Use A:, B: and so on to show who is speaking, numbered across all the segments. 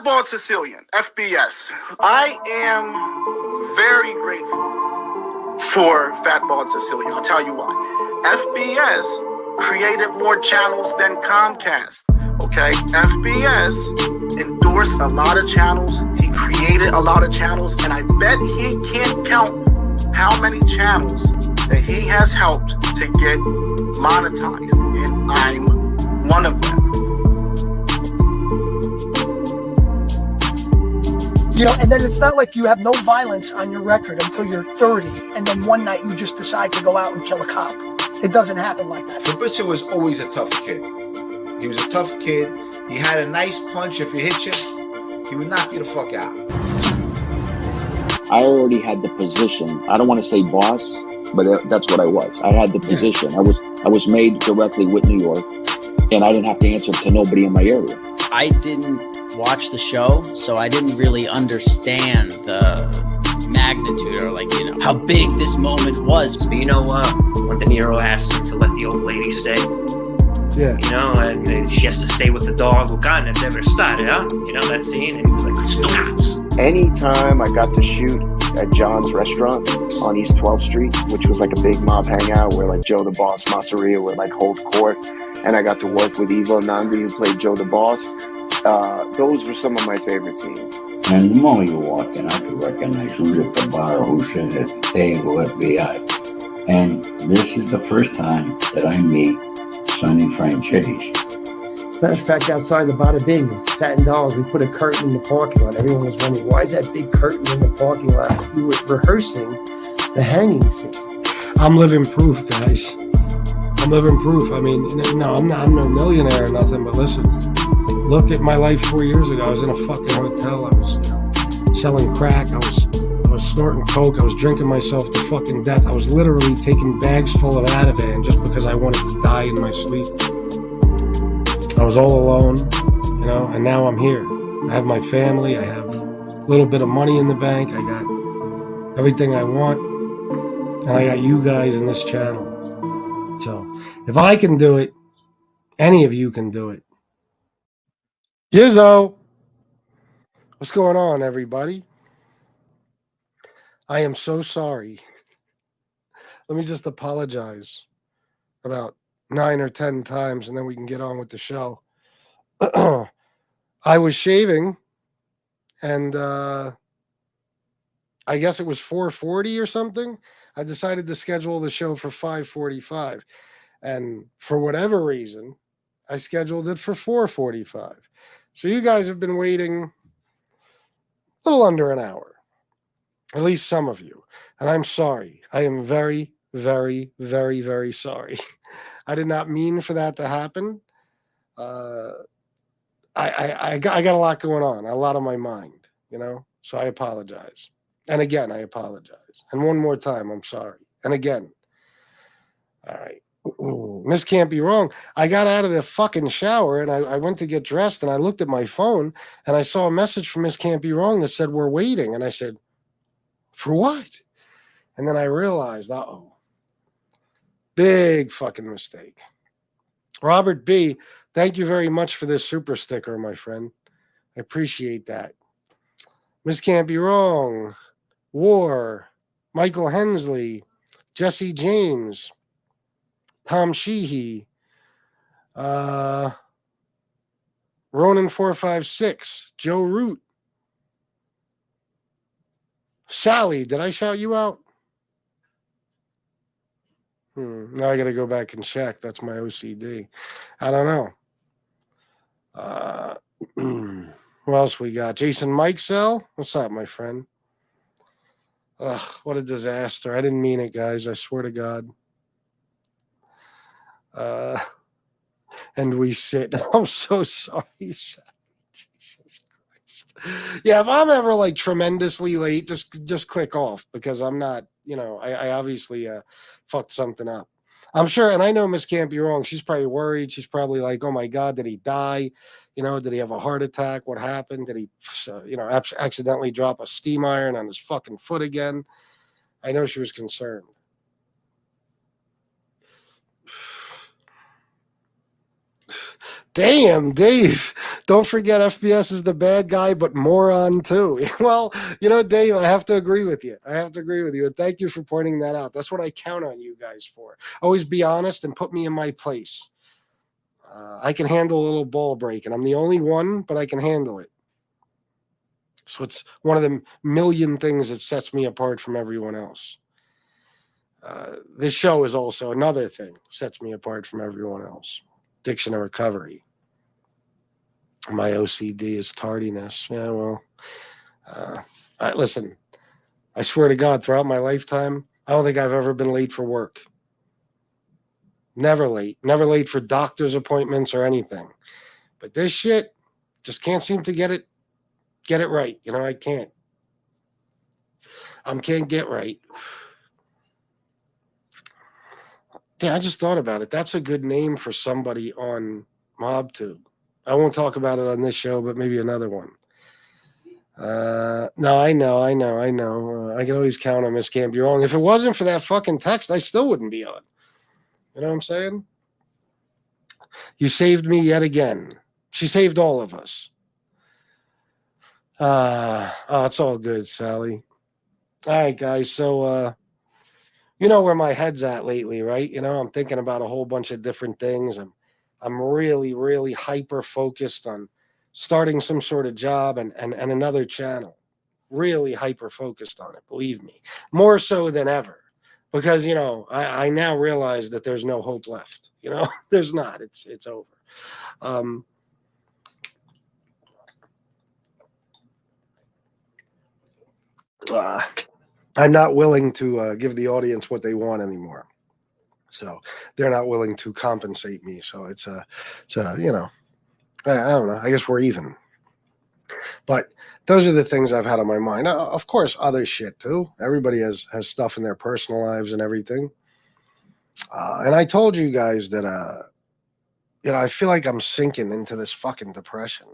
A: Fatball Sicilian, FBS. I am very grateful for Fatball Sicilian. I'll tell you why. FBS created more channels than Comcast. Okay? FBS endorsed a lot of channels. He created a lot of channels, and I bet he can't count how many channels that he has helped to get monetized, and I'm one of them.
B: You know, and then it's not like you have no violence on your record until you're 30, and then one night you just decide to go out and kill a cop. It doesn't happen like that.
C: Fabricio was always a tough kid. He was a tough kid. He had a nice punch. If you hit you, he would knock you the fuck out.
D: I already had the position. I don't want to say boss, but that's what I was. I had the position. I was made directly with New York, and I didn't have to answer to nobody in my area.
E: I didn't watch the show, so I didn't really understand the magnitude or, like, you know, how big this moment was.
F: But you know what? When De Niro asked him to let the old lady stay, you know, and she has to stay with the dog. Well, God, that never started, huh? You know that scene? And he was like, "Stop."
G: Anytime I got to shoot at John's restaurant on East 12th Street, which was like a big mob hangout where like Joe the Boss Masseria would like hold court, and I got to work with Ivo Nandi, who played Joe the Boss. Those were some of my favorite scenes.
H: And the moment you walk in, I could recognize who's at the bar, who's sitting at the table, FBI. And this is the first time that I meet Sonny Franchese.
I: As a matter of fact, outside the Bada Bing, Satin Dolls, we put a curtain in the parking lot. Everyone was wondering, why is that big curtain in the parking lot? We were rehearsing the hanging scene.
J: I'm living proof, guys. I'm living proof. I mean, no, I'm no millionaire or nothing, but listen, look at my life 4 years ago. I was in a fucking hotel. I was selling crack. I was snorting coke. I was drinking myself to fucking death. I was literally taking bags full of Ativan just because I wanted to die in my sleep. I was all alone, you know, and now I'm here. I have my family. I have a little bit of money in the bank. I got everything I want. And I got you guys in this channel. So if I can do it, any of you can do it. Yizzo, what's going on, everybody? I am so sorry. Let me just apologize about 9 or 10 times, and then we can get on with the show. I was shaving, and I guess it was 4:40 or something. I decided to schedule the show for 5:45, and for whatever reason, I scheduled it for 4:45. So you guys have been waiting a little under an hour, at least some of you, and I'm sorry. I am very, very, very, very sorry. I did not mean for that to happen. I got a lot going on, a lot on my mind, you know, so I apologize. And again, I apologize. And one more time, I'm sorry. And again, all right. This can't be wrong. I got out of the fucking shower and I went to get dressed and I looked at my phone and I saw a message from Miss Can't Be Wrong that said, "We're waiting." And I said, "For what?" And then I realized, big fucking mistake. Robert B., thank you very much for this super sticker, my friend. I appreciate that. Miss Can't Be Wrong, War, Michael Hensley, Jesse James, Tom Sheehy, Ronan456, Joe Root, Sally, did I shout you out? Now I got to go back and check. That's my OCD. I don't know. Who else we got? Jason Mikesell. What's up, my friend? Ugh, what a disaster. I didn't mean it, guys. I swear to God. And we sit. I'm so sorry. Jesus Christ. Yeah, if I'm ever like tremendously late, just click off because I'm not, you know, I obviously fucked something up. I'm sure, and I know Miss Can't Be Wrong. She's probably worried. She's probably like, "Oh my God, did he die? You know, did he have a heart attack? What happened? Did he, accidentally drop a steam iron on his fucking foot again?" I know she was concerned. Damn, Dave. Don't forget FBS is the bad guy, but moron too. Well, Dave, I have to agree with you. And thank you for pointing that out. That's what I count on you guys for. Always be honest and put me in my place. I can handle a little ball break, and I'm the only one, but I can handle it. So it's one of the million things that sets me apart from everyone else. This show is also another thing sets me apart from everyone else. Addiction and recovery. My OCD is tardiness. Yeah, well, listen, I swear to God, throughout my lifetime, I don't think I've ever been late for work. Never late for doctor's appointments or anything. But this shit just can't seem to get it right. I can't. Can't get right. Yeah, I just thought about it. That's a good name for somebody on MobTube. I won't talk about it on this show, but maybe another one. No, I know. I can always count on Miss Can't Be Wrong. If it wasn't for that fucking text, I still wouldn't be on. You know what I'm saying? You saved me yet again. She saved all of us. It's all good, Sally. All right, guys. So, you know where my head's at lately, right? I'm thinking about a whole bunch of different things. I'm really, really hyper focused on starting some sort of job and another channel. Really hyper focused on it, believe me. More so than ever. Because, I now realize that there's no hope left. There's not. It's over. I'm not willing to give the audience what they want anymore. So they're not willing to compensate me. So it's I don't know. I guess we're even. But those are the things I've had on my mind. Of course, other shit too. Everybody has stuff in their personal lives and everything. And I told you guys that, I feel like I'm sinking into this fucking depression.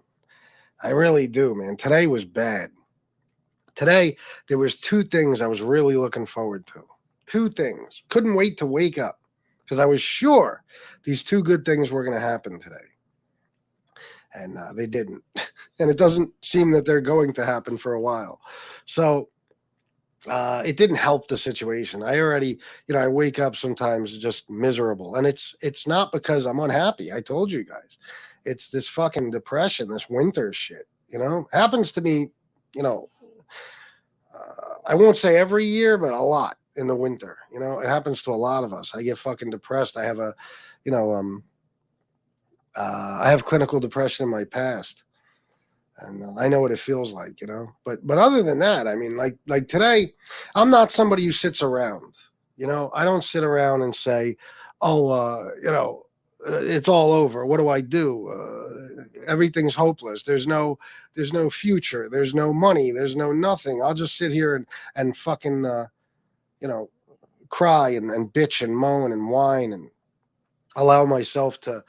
J: I really do, man. Today was bad. Today, there was 2 things I was really looking forward to. 2 things. Couldn't wait to wake up because I was sure these 2 good things were going to happen today. And they didn't. And it doesn't seem that they're going to happen for a while. So it didn't help the situation. I already, I wake up sometimes just miserable. And it's not because I'm unhappy. I told you guys. It's this fucking depression, this winter shit, happens to me, I won't say every year, but a lot in the winter. It happens to a lot of us. I get fucking depressed. I have I have clinical depression in my past, and I know what it feels like, But other than that, I mean, like today, I'm not somebody who sits around. I don't sit around and say, "Oh, it's all over. What do I do? Everything's hopeless. There's no future. There's no money. There's no nothing. I'll just sit here and fucking, cry and bitch and moan and whine and allow myself to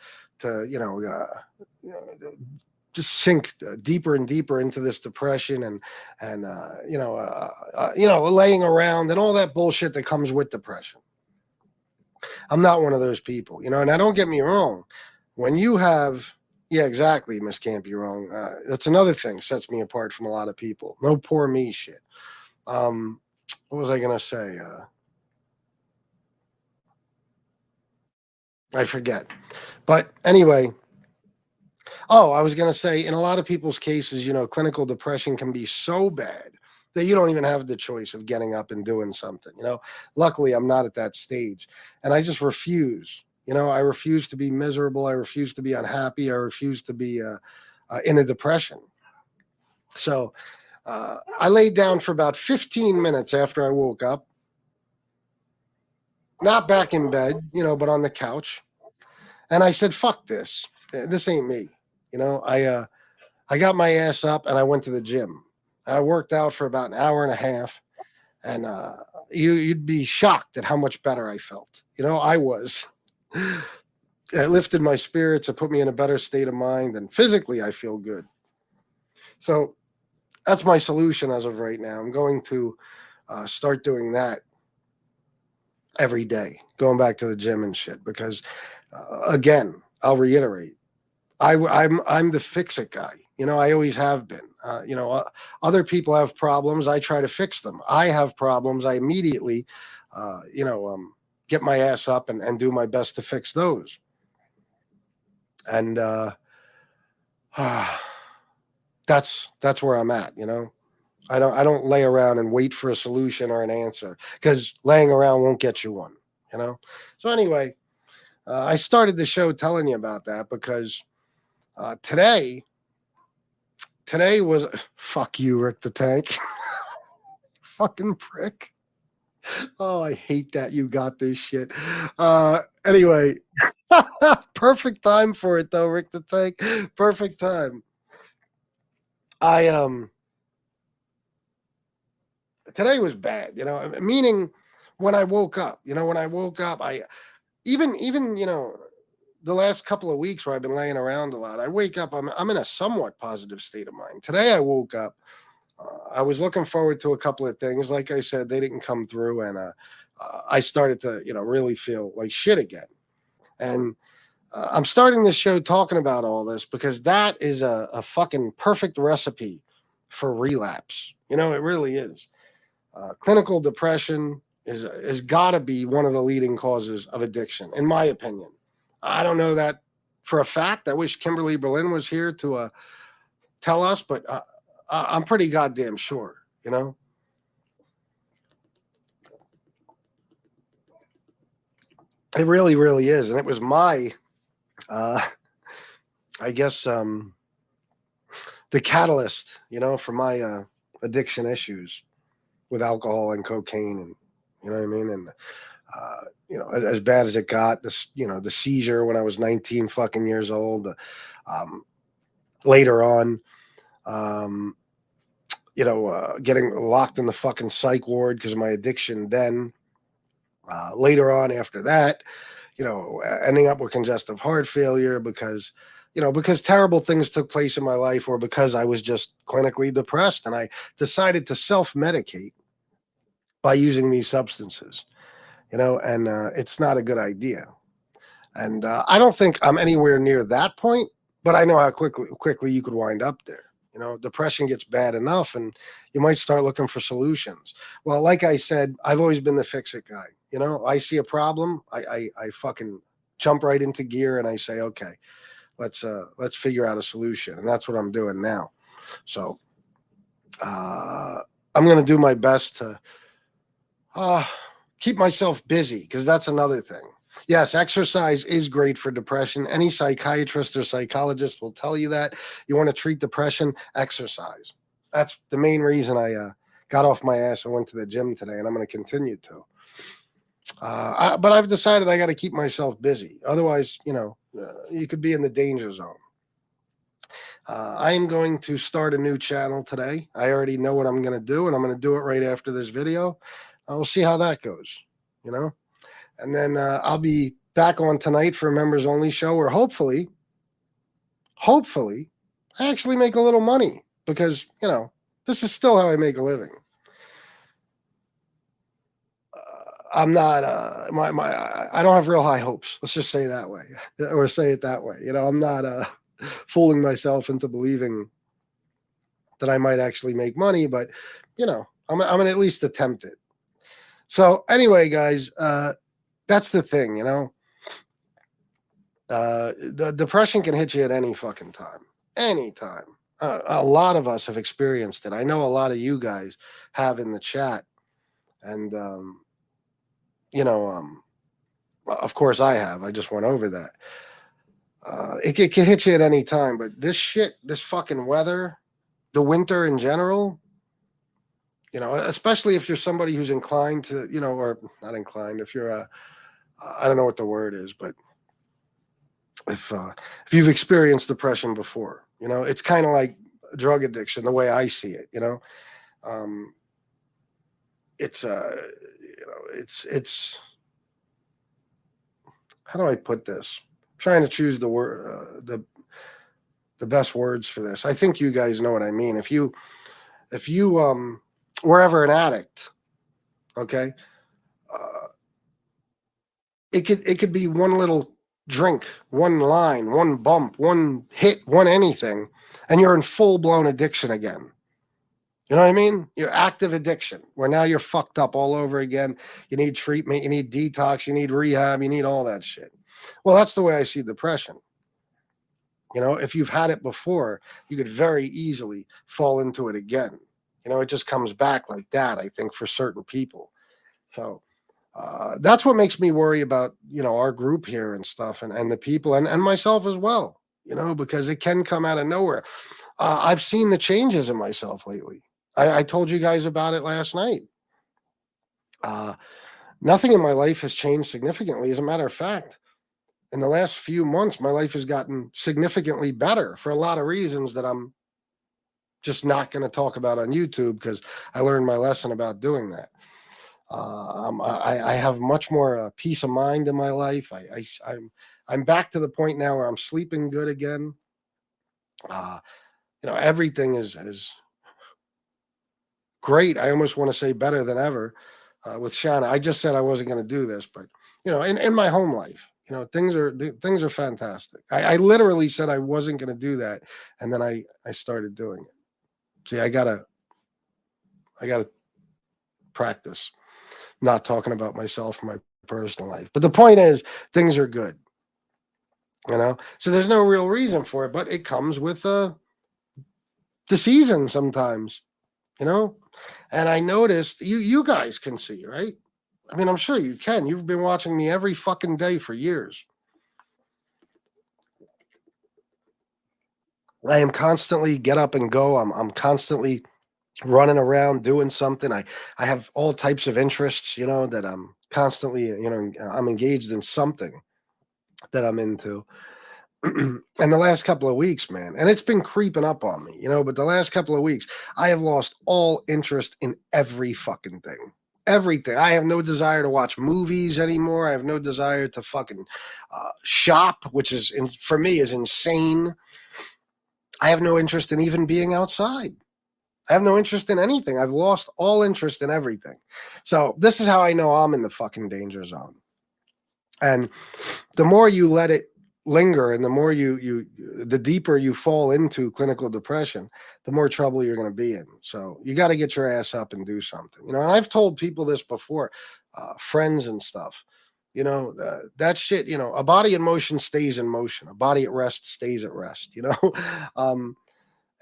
J: just sink deeper and deeper into this depression and laying around and all that bullshit that comes with depression. I'm not one of those people, and now don't get me wrong. When you have, yeah, exactly, Miss Can't Be Wrong. That's another thing sets me apart from a lot of people. No poor me shit. What was I going to say? I forget. But anyway, I was going to say, in a lot of people's cases, clinical depression can be so bad that you don't even have the choice of getting up and doing something. Luckily, I'm not at that stage. And I just refuse. I refuse to be miserable. I refuse to be unhappy. I refuse to be in a depression. So I laid down for about 15 minutes after I woke up. Not back in bed, but on the couch. And I said, fuck this. This ain't me. I got my ass up and I went to the gym. I worked out for about an hour and a half. And you'd be shocked at how much better I felt. I was. It lifted my spirits. It put me in a better state of mind. And physically, I feel good. So that's my solution as of right now. I'm going to start doing that every day, going back to the gym and shit. Because, again, I'll reiterate, I'm the fix-it guy. You know, I always have been. Other people have problems. I try to fix them. I have problems. I immediately, get my ass up and do my best to fix those. And that's where I'm at. You know, I don't lay around and wait for a solution or an answer, because laying around won't get you one. You know. So anyway, I started the show telling you about that because today was fuck you, Rick the Tank. Fucking prick. Oh, I hate that you got this shit. Anyway, perfect time for it though, Rick the Tank. Perfect time. Today was bad, you know, meaning when I woke up, I even the last couple of weeks where I've been laying around a lot, I wake up, I'm in a somewhat positive state of mind. Today I woke up, I was looking forward to a couple of things. Like I said, they didn't come through, and I started to, really feel like shit again. And I'm starting this show talking about all this because that is a fucking perfect recipe for relapse. You know, it really is. Clinical depression is got to be one of the leading causes of addiction, in my opinion. I don't know that for a fact. I wish Kimberly Berlin was here to tell us, but I'm pretty goddamn sure, you know. It really, really is. And it was my, I guess, the catalyst, for my addiction issues with alcohol and cocaine, and, you know what I mean? And, as bad as it got, the seizure when I was 19 fucking years old, later on, getting locked in the fucking psych ward because of my addiction. Then later on after that, ending up with congestive heart failure because terrible things took place in my life, or because I was just clinically depressed, and I decided to self-medicate by using these substances, and it's not a good idea. And I don't think I'm anywhere near that point, but I know how quickly you could wind up there. Depression gets bad enough and you might start looking for solutions. Well, like I said, I've always been the fix-it guy. I see a problem, I fucking jump right into gear and I say, okay, let's figure out a solution. And that's what I'm doing now. So I'm going to do my best to keep myself busy, because that's another thing. Yes, exercise is great for depression. Any psychiatrist or psychologist will tell you that. You want to treat depression, exercise. That's the main reason I got off my ass and went to the gym today, and I'm going to continue to. But I've decided I got to keep myself busy. Otherwise, you could be in the danger zone. I am going to start a new channel today. I already know what I'm going to do, and I'm going to do it right after this video. We'll see how that goes, And then I'll be back on tonight for a members only show where hopefully I actually make a little money, because, this is still how I make a living. I'm not, I don't have real high hopes. Let's just say that way, or say it that way. I'm not fooling myself into believing that I might actually make money, but, I'm going to at least attempt it. So anyway, guys, that's the thing, the depression can hit you at any fucking time, anytime. A lot of us have experienced it. I know a lot of you guys have in the chat, and, of course I have. I just went over that. It can hit you at any time, but this fucking weather, the winter in general, especially if you're somebody who's inclined to, or not inclined, if you're I don't know what the word is, but if you've experienced depression before, it's kind of like drug addiction, the way I see it, it's how do I put this? I'm trying to choose the word, the best words for this. I think you guys know what I mean. If you were ever an addict, okay, it could be one little drink, one line, one bump, one hit, one anything, and you're in full-blown addiction again. You know what I mean? You're active addiction, where now you're fucked up all over again. You need treatment, you need detox, you need rehab, you need all that shit. Well, that's the way I see depression. You know, if you've had it before, you could very easily fall into it again. You know, it just comes back like that, I think, for certain people. So that's what makes me worry about, you know, our group here and stuff, and the people and myself as well, you know, because it can come out of nowhere. I've seen the changes in myself lately. I told you guys about it last night. Nothing in my life has changed significantly. As a matter of fact, in the last few months, my life has gotten significantly better for a lot of reasons that I'm just not going to talk about on YouTube, because I learned my lesson about doing that. I have much more peace of mind in my life. I'm back to the point now where I'm sleeping good again. You know, everything is great. I almost want to say better than ever with Shauna. I just said I wasn't going to do this, but you know, in my home life, you know, things are fantastic. I literally said I wasn't going to do that, and then I started doing it. See, I gotta practice not talking about myself and my personal life. But the point is, things are good. You know, so there's no real reason for it, but it comes with the season sometimes. You know, and I noticed you guys can see, right? I mean, I'm sure you can. You've been watching me every fucking day for years. I am constantly get up and go. I'm constantly running around doing something. I have all types of interests, you know, that I'm constantly, you know, I'm engaged in something that I'm into. And the last couple of weeks, man, and it's been creeping up on me, you know, but the last couple of weeks, I have lost all interest in every fucking thing. Everything. I have no desire to watch movies anymore. I have no desire to fucking shop, which is, for me, is insane. I have no interest in even being outside. I have no interest in anything. I've lost all interest in everything. So this is how I know I'm in the fucking danger zone. And the more you let it linger, and the more the deeper you fall into clinical depression, the more trouble you're going to be in. So you got to get your ass up and do something, you know. And I've told people this before, friends and stuff, you know, that shit, you know, a body in motion stays in motion, a body at rest stays at rest, you know.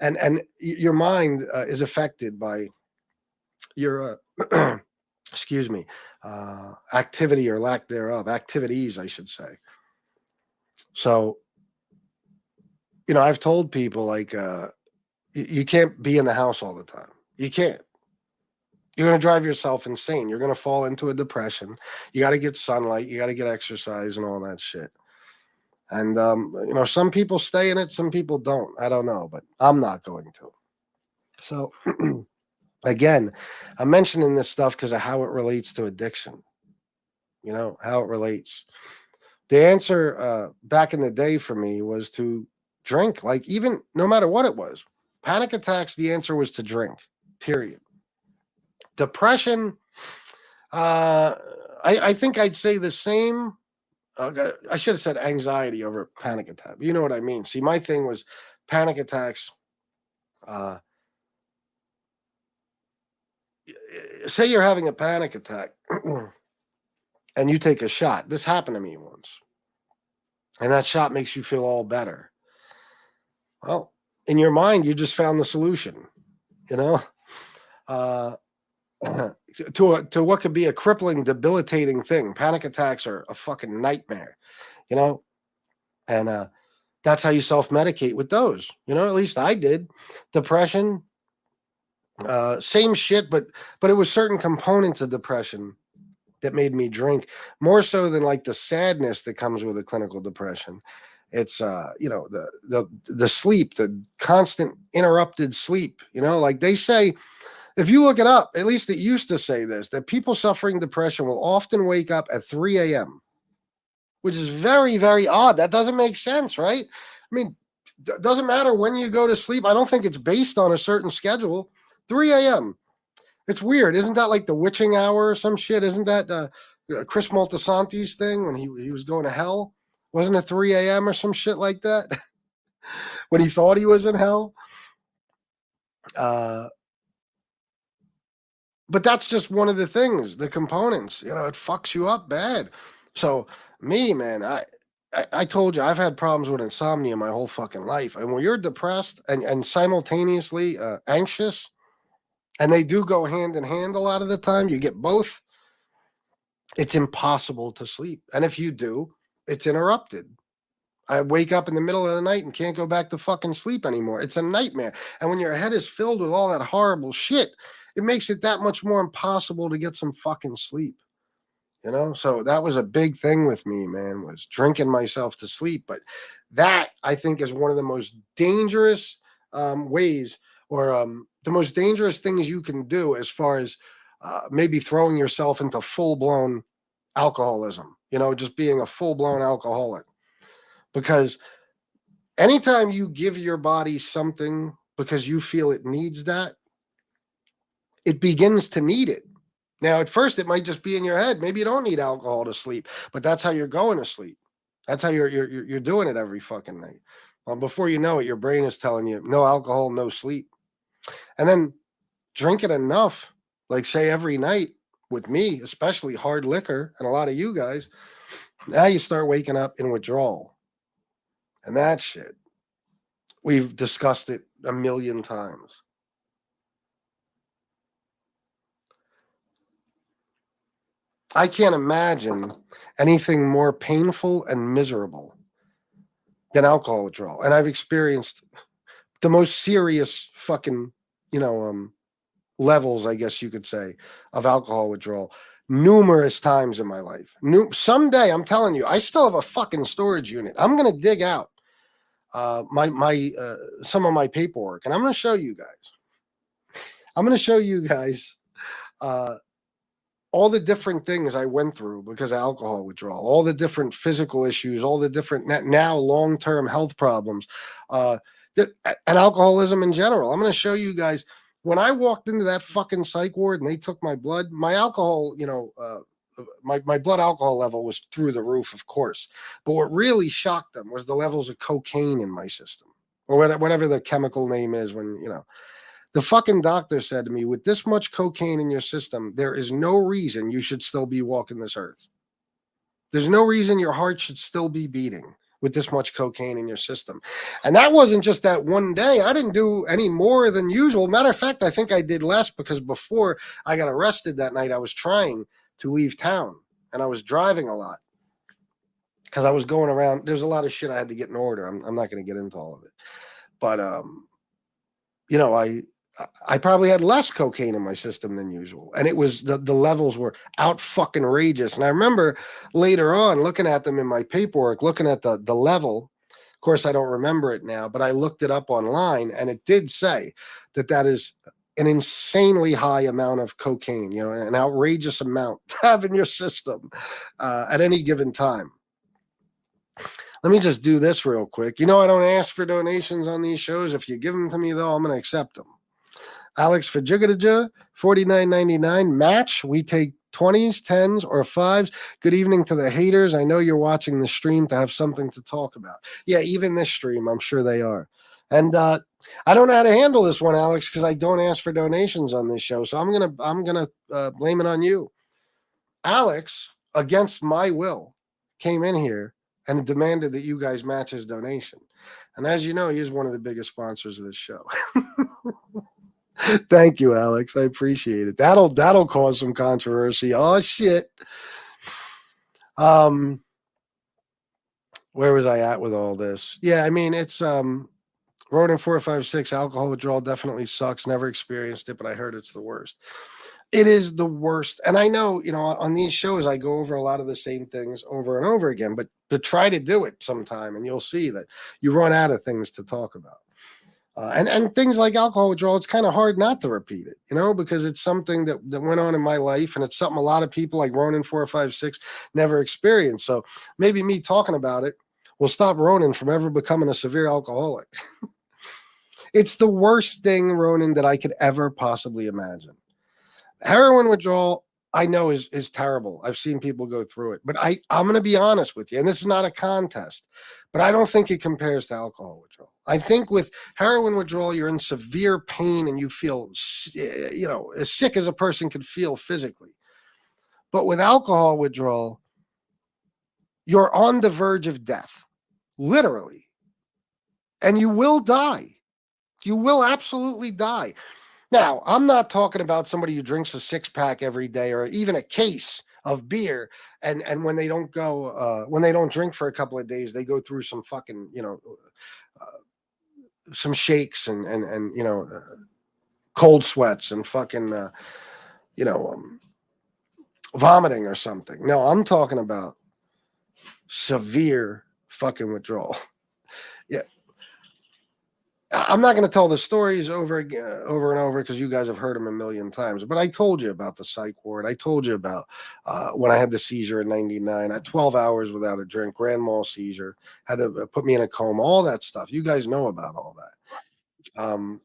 J: And your mind is affected by your excuse me, activity or lack thereof, activities, I should say. So, you know, I've told people, like, you can't be in the house all the time. You can't. You're going to drive yourself insane. You're going to fall into a depression. You got to get sunlight. You got to get exercise and all that shit. And, you know, some people stay in it. Some people don't. I don't know, but I'm not going to. So, again, I'm mentioning this stuff because of how it relates to addiction. You know, how it relates. The answer back in the day for me was to drink, like, even no matter what it was. Panic attacks, the answer was to drink, period. Depression, I think I'd say the same. I should have said anxiety over panic attack. You know what I mean? See, my thing was panic attacks. Say you're having a panic attack. And you take a shot. This happened to me once. And that shot makes you feel all better. Well, in your mind, you just found the solution, you know, to what could be a crippling, debilitating thing. Panic attacks are a fucking nightmare, you know, and that's how you self-medicate with those, you know, at least I did. Depression, same shit, but it was certain components of depression that made me drink, more so than like the sadness that comes with a clinical depression. It's you know, the sleep, the constant interrupted sleep, you know, like they say, if you look it up, at least it used to say this, that people suffering depression will often wake up at 3 a.m., which is very, very odd. That doesn't make sense, right? I mean, it doesn't matter when you go to sleep. I don't think it's based on a certain schedule. 3 a.m. It's weird. Isn't that like the witching hour or some shit? Isn't that Chris Moltisanti's thing when he was going to hell? Wasn't it 3 a.m. or some shit like that? When he thought he was in hell? But that's just one of the things, the components, it fucks you up bad. So me, man, I told you, I've had problems with insomnia my whole fucking life. And when you're depressed and simultaneously anxious, and they do go hand in hand a lot of the time, you get both, it's impossible to sleep. And if you do, it's interrupted. I wake up in the middle of the night and can't go back to fucking sleep anymore. It's a nightmare. And when your head is filled with all that horrible shit, it makes it that much more impossible to get some fucking sleep. So that was a big thing with me, man, was drinking myself to sleep. But that, I think, is one of the most dangerous ways, or the most dangerous things you can do as far as maybe throwing yourself into full-blown alcoholism, just being a full-blown alcoholic. Because anytime you give your body something because you feel it needs that, it begins to need it. Now, at first, it might just be in your head. Maybe you don't need alcohol to sleep, but that's how you're going to sleep. That's how you're doing it every fucking night. Well, before you know it, your brain is telling you, no alcohol, no sleep. And then drink it enough, like say every night with me, especially hard liquor, and a lot of you guys, now you start waking up in withdrawal. And that shit, we've discussed it a million times. I can't imagine anything more painful and miserable than alcohol withdrawal. And I've experienced the most serious fucking, levels, I guess you could say, of alcohol withdrawal numerous times in my life. Someday, I'm telling you, I still have a fucking storage unit. I'm going to dig out my some of my paperwork, and I'm going to show you guys. I'm going to show you guys all the different things I went through because of alcohol withdrawal, all the different physical issues, all the different now long-term health problems, and alcoholism in general. I'm going to show you guys, when I walked into that fucking psych ward and they took my blood, my alcohol, my blood alcohol level was through the roof, of course. But what really shocked them was the levels of cocaine in my system, or whatever the chemical name is when, the fucking doctor said to me, with this much cocaine in your system, there is no reason you should still be walking this earth. There's no reason your heart should still be beating with this much cocaine in your system. And that wasn't just that one day. I didn't do any more than usual. Matter of fact, I think I did less, because before I got arrested that night, I was trying to leave town and I was driving a lot because I was going around. There's a lot of shit I had to get in order. I'm not going to get into all of it. But, I probably had less cocaine in my system than usual. And it was the levels were out fucking outrageous. And I remember later on looking at them in my paperwork, looking at the level. Of course, I don't remember it now, but I looked it up online, and it did say that is an insanely high amount of cocaine, an outrageous amount to have in your system at any given time. Let me just do this real quick. I don't ask for donations on these shows. If you give them to me, though, I'm going to accept them. Alex for Jigadaja, $49.99 match. We take 20s, 10s, or 5s. Good evening to the haters. I know you're watching the stream to have something to talk about. Yeah, even this stream, I'm sure they are. And I don't know how to handle this one, Alex, because I don't ask for donations on this show. So I'm gonna blame it on you. Alex, against my will, came in here and demanded that you guys match his donation. And as you know, he is one of the biggest sponsors of this show. Thank you, Alex. I appreciate it. That'll cause some controversy. Oh shit. Where was I at with all this? Yeah, I mean, it's Ronin 456, alcohol withdrawal definitely sucks. Never experienced it, but I heard it's the worst. It is the worst. And I know, on these shows, I go over a lot of the same things over and over again, but to try to do it sometime, and you'll see that you run out of things to talk about. And things like alcohol withdrawal, it's kind of hard not to repeat it, because it's something that went on in my life, and it's something a lot of people like Ronin 456 never experienced. So maybe me talking about it will stop Ronin from ever becoming a severe alcoholic. It's the worst thing, Ronin, that I could ever possibly imagine. Heroin withdrawal, I know is terrible. I've seen people go through it, but I'm going to be honest with you, and this is not a contest, but I don't think it compares to alcohol withdrawal. I think with heroin withdrawal, you're in severe pain and you feel, as sick as a person could feel physically. But with alcohol withdrawal, you're on the verge of death, literally, and you will die. You will absolutely die. Now, I'm not talking about somebody who drinks a 6-pack every day or even a case of beer. And when they don't when they don't drink for a couple of days, they go through some fucking, some shakes and cold sweats and fucking, vomiting or something. No, I'm talking about severe fucking withdrawal. Yeah. I'm not going to tell the stories over and over because you guys have heard them a million times. But I told you about the psych ward. I told you about when I had the seizure in '99. I had 12 hours without a drink, grand mal seizure, had to put me in a coma, all that stuff. You guys know about all that.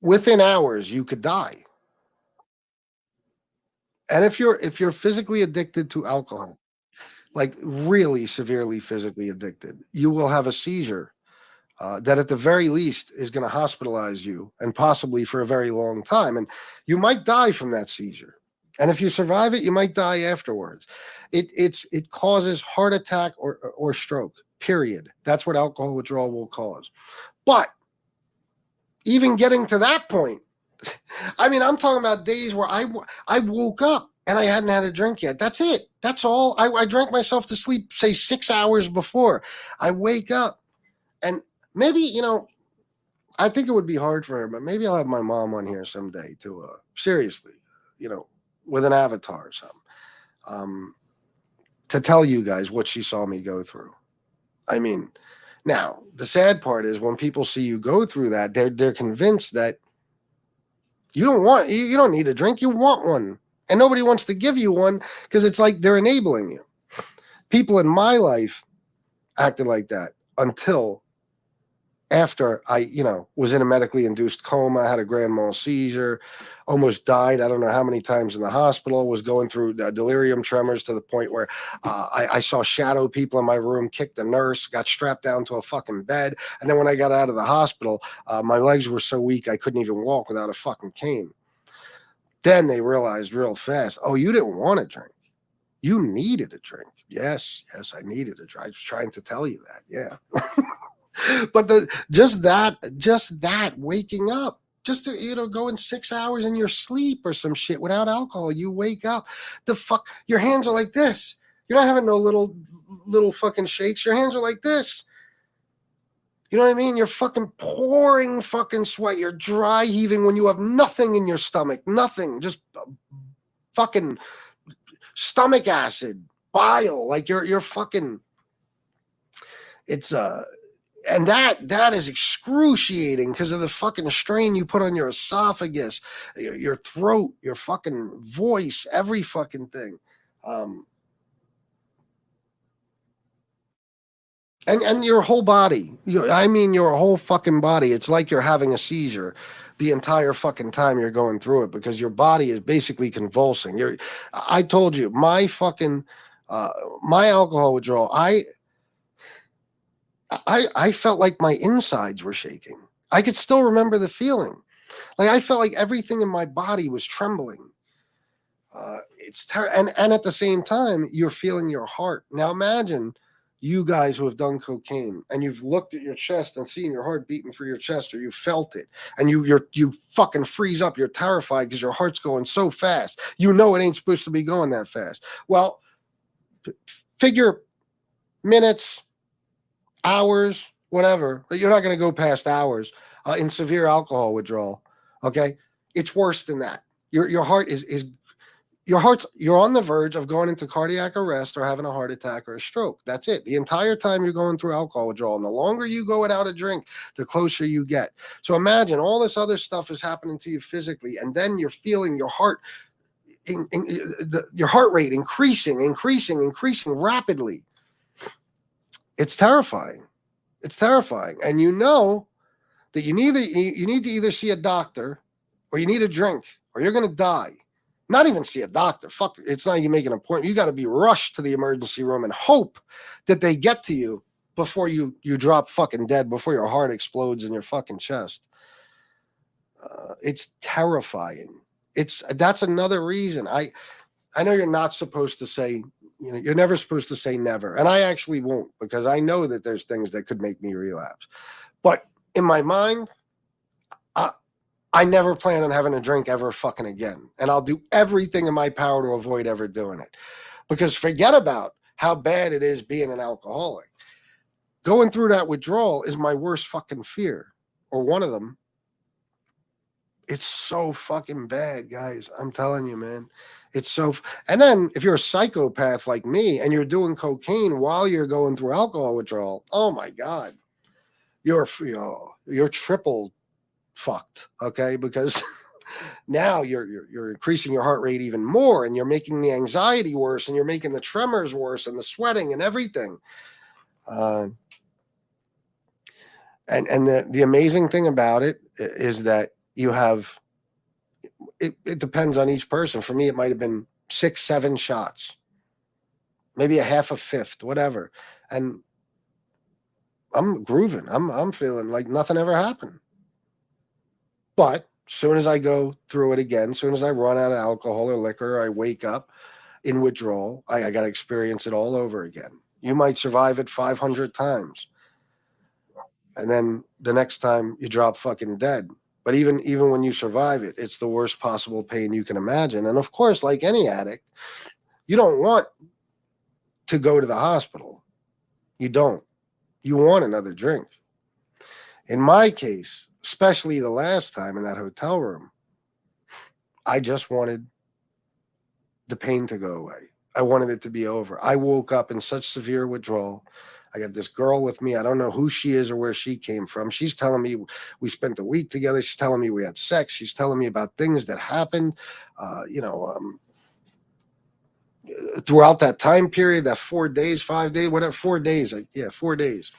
J: Within hours, you could die. And if you're physically addicted to alcohol, like really severely physically addicted, you will have a seizure. That at the very least is going to hospitalize you and possibly for a very long time. And you might die from that seizure. And if you survive it, you might die afterwards. It causes heart attack or stroke, period. That's what alcohol withdrawal will cause. But even getting to that point, I mean, I'm talking about days where I woke up and I hadn't had a drink yet. That's it. That's all. I drank myself to sleep, say 6 hours before. I wake up and maybe, I think it would be hard for her, but maybe I'll have my mom on here someday to seriously, with an avatar or something, to tell you guys what she saw me go through. I mean, now the sad part is when people see you go through that, they're convinced that you don't need a drink, you want one. And nobody wants to give you one because it's like they're enabling you. People in my life acted like that until after I, was in a medically induced coma, I had a grand mal seizure, almost died. I don't know how many times in the hospital, was going through delirium tremors to the point where I saw shadow people in my room, kicked a nurse, got strapped down to a fucking bed. And then when I got out of the hospital, my legs were so weak I couldn't even walk without a fucking cane. Then they realized real fast, oh, you didn't want to drink. You needed a drink. Yes, I needed a drink. I was trying to tell you that. Yeah. But just that waking up, just to, go in 6 hours in your sleep or some shit without alcohol, you wake up, your hands are like this. You're not having no little fucking shakes. Your hands are like this. You know what I mean? You're fucking pouring fucking sweat. You're dry heaving when you have nothing in your stomach, nothing, just fucking stomach acid, bile. Like you're fucking, it's, and that is excruciating because of the fucking strain you put on your esophagus, your throat, your fucking voice, every fucking thing. And your whole body, your whole fucking body. It's like you're having a seizure the entire fucking time you're going through it because your body is basically convulsing. I told you, my fucking, my alcohol withdrawal, I felt like my insides were shaking. I could still remember the feeling. Like I felt like everything in my body was trembling. It's terrible. And at the same time, you're feeling your heart. Now imagine you guys who have done cocaine and you've looked at your chest and seen your heart beating for your chest, or you felt it, and you fucking freeze up. You're terrified because your heart's going so fast. You know it ain't supposed to be going that fast. Well, figure minutes, hours, whatever. You're not going to go past hours in severe alcohol withdrawal. Okay, it's worse than that. Your heart you're on the verge of going into cardiac arrest or having a heart attack or a stroke. That's it. The entire time you're going through alcohol withdrawal. And the longer you go without a drink, the closer you get. So imagine all this other stuff is happening to you physically, and then you're feeling your heart, your heart rate increasing rapidly. It's terrifying. It's terrifying. And you know that you need to either see a doctor or you need a drink or you're going to die. Not even see a doctor. Fuck, it's not you make an appointment. You got to be rushed to the emergency room and hope that they get to you before you drop fucking dead, before your heart explodes in your fucking chest. It's terrifying. That's another reason. I know you're not supposed to say, you're never supposed to say never. And I actually won't, because I know that there's things that could make me relapse. But in my mind, I never plan on having a drink ever fucking again. And I'll do everything in my power to avoid ever doing it. Because forget about how bad it is being an alcoholic. Going through that withdrawal is my worst fucking fear, or one of them. It's so fucking bad, guys. I'm telling you, man. It's so. And then if you're a psychopath like me and you're doing cocaine while you're going through alcohol withdrawal, oh my God, you're triple fucked, okay? Because now you're increasing your heart rate even more, and you're making the anxiety worse, and you're making the tremors worse, and the sweating and everything. And the amazing thing about it is that you have, it depends on each person. For me, it might have been 6-7 shots, maybe a half a fifth, whatever, and I'm grooving. I'm feeling like nothing ever happened. But as soon as I go through it again, as soon as I run out of alcohol or liquor, I wake up in withdrawal, I got to experience it all over again. You might survive it 500 times. And then the next time you drop fucking dead. But even when you survive it, it's the worst possible pain you can imagine. And of course, like any addict, you don't want to go to the hospital. You don't. You want another drink. In my case, especially the last time in that hotel room, I just wanted the pain to go away. I wanted it to be over. I woke up in such severe withdrawal. I got this girl with me. I don't know who she is or where she came from. She's telling me we spent a week together. She's telling me we had sex. She's telling me about things that happened, throughout that time period, that 4 days, 5 days, whatever, 4 days. 4 days.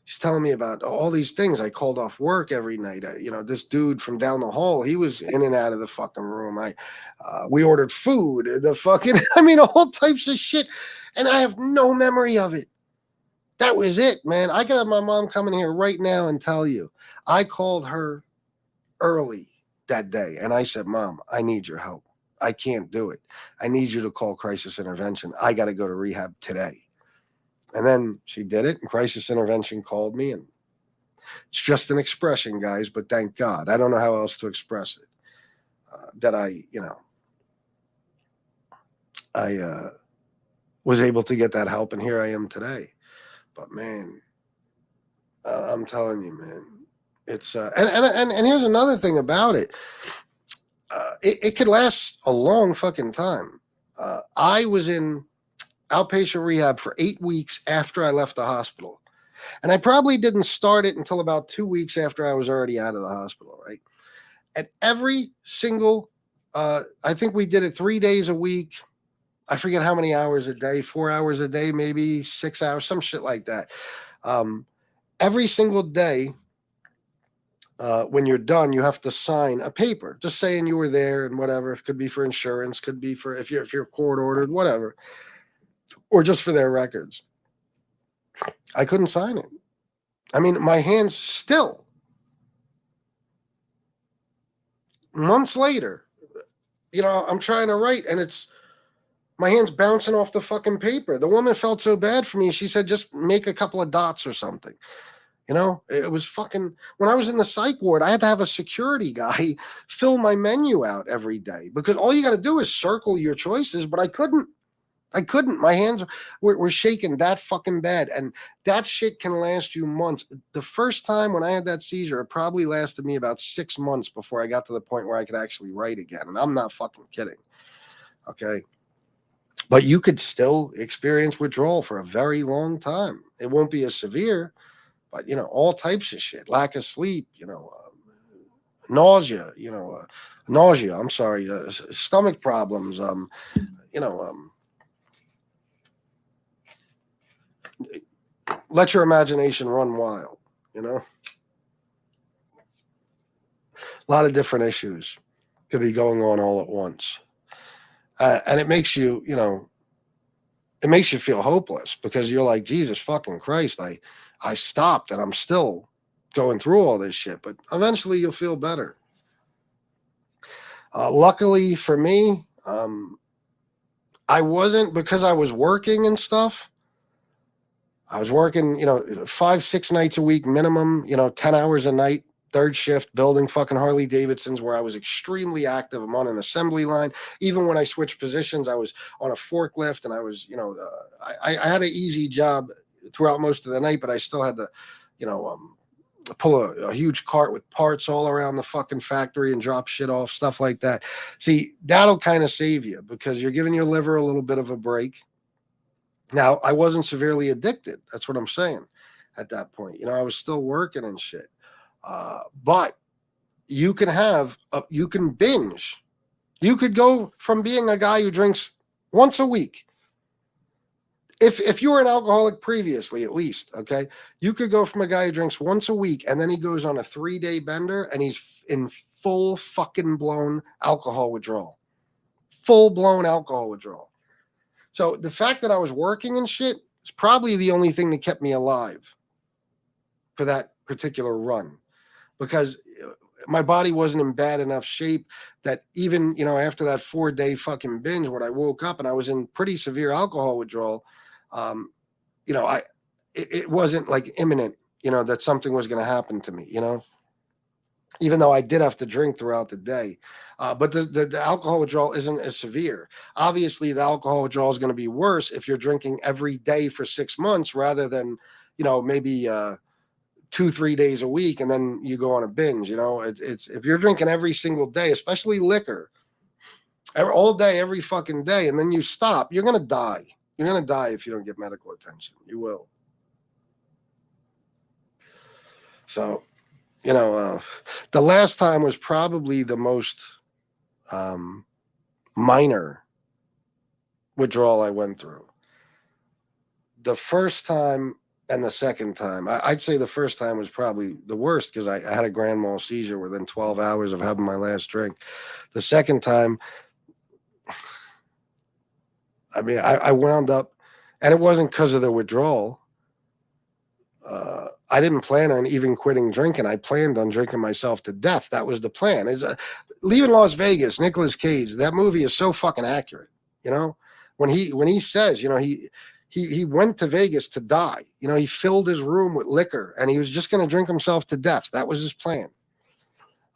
J: She's telling me about all these things. I called off work every night. This dude from down the hall, he was in and out of the fucking room. We ordered food, all types of shit. And I have no memory of it. That was it, man. I could have my mom come in here right now and tell you. I called her early that day. And I said, Mom, I need your help. I can't do it. I need you to call crisis intervention. I got to go to rehab today. And then she did it, and crisis intervention called me, and it's just an expression, guys, but thank God. I don't know how else to express it. That I was able to get that help, and here I am today. But man, I'm telling you, man, it's and here's another thing about it. It could last a long fucking time. I was in outpatient rehab for 8 weeks after I left the hospital. And I probably didn't start it until about 2 weeks after I was already out of the hospital, right? And every single, I think we did it 3 days a week. I forget how many hours a day, 4 hours a day, maybe 6 hours, some shit like that. Every single day, when you're done, you have to sign a paper just saying you were there and whatever. It could be for insurance, could be for if you're court ordered, whatever. Or just for their records. I couldn't sign it. My hands still. Months later, I'm trying to write and my hand's bouncing off the fucking paper. The woman felt so bad for me. She said, just make a couple of dots or something. It was fucking, when I was in the psych ward, I had to have a security guy fill my menu out every day because all you got to do is circle your choices, but I couldn't. My hands were shaking that fucking bad. And that shit can last you months. The first time when I had that seizure, it probably lasted me about 6 months before I got to the point where I could actually write again. And I'm not fucking kidding. Okay. But you could still experience withdrawal for a very long time. It won't be as severe, but all types of shit, lack of sleep, nausea, I'm sorry, stomach problems, let your imagination run wild, a lot of different issues. could be going on all at once. And it makes you, it makes you feel hopeless because you're like, Jesus fucking Christ, I stopped and I'm still going through all this shit, but eventually you'll feel better. Luckily for me, I wasn't, because I was working and stuff. I was working, 5-6 nights a week minimum, 10 hours a night, third shift, building fucking Harley Davidsons, where I was extremely active. I'm on an assembly line. Even when I switched positions, I was on a forklift, and I was, I had an easy job throughout most of the night, but I still had to, pull a huge cart with parts all around the fucking factory and drop shit off, stuff like that. See, that'll kind of save you because you're giving your liver a little bit of a break. Now, I wasn't severely addicted. That's what I'm saying at that point. I was still working and shit. But you can binge. You could go from being a guy who drinks once a week. If you were an alcoholic previously, at least, okay, you could go from a guy who drinks once a week and then he goes on a 3-day bender and he's in full fucking blown alcohol withdrawal. Full blown alcohol withdrawal. So the fact that I was working and shit is probably the only thing that kept me alive for that particular run, because my body wasn't in bad enough shape that even, after that 4-day fucking binge, when I woke up and I was in pretty severe alcohol withdrawal, it wasn't like imminent, that something was going to happen to me, even though I did have to drink throughout the day. But the alcohol withdrawal isn't as severe. Obviously, the alcohol withdrawal is going to be worse if you're drinking every day for 6 months rather than, maybe 2-3 days a week and then you go on a binge. It's if you're drinking every single day, especially liquor, all day, every fucking day, and then you stop, you're going to die. You're going to die if you don't get medical attention. You will. So, the last time was probably the most minor withdrawal I went through. The first time and the second time, I'd say the first time was probably the worst because I had a grand mal seizure within 12 hours of having my last drink. The second time, I wound up, and it wasn't because of the withdrawal. I didn't plan on even quitting drinking. I planned on drinking myself to death. That was the plan. Leaving Las Vegas, Nicolas Cage, that movie is so fucking accurate. When he says, he went to Vegas to die. He filled his room with liquor and he was just going to drink himself to death. That was his plan.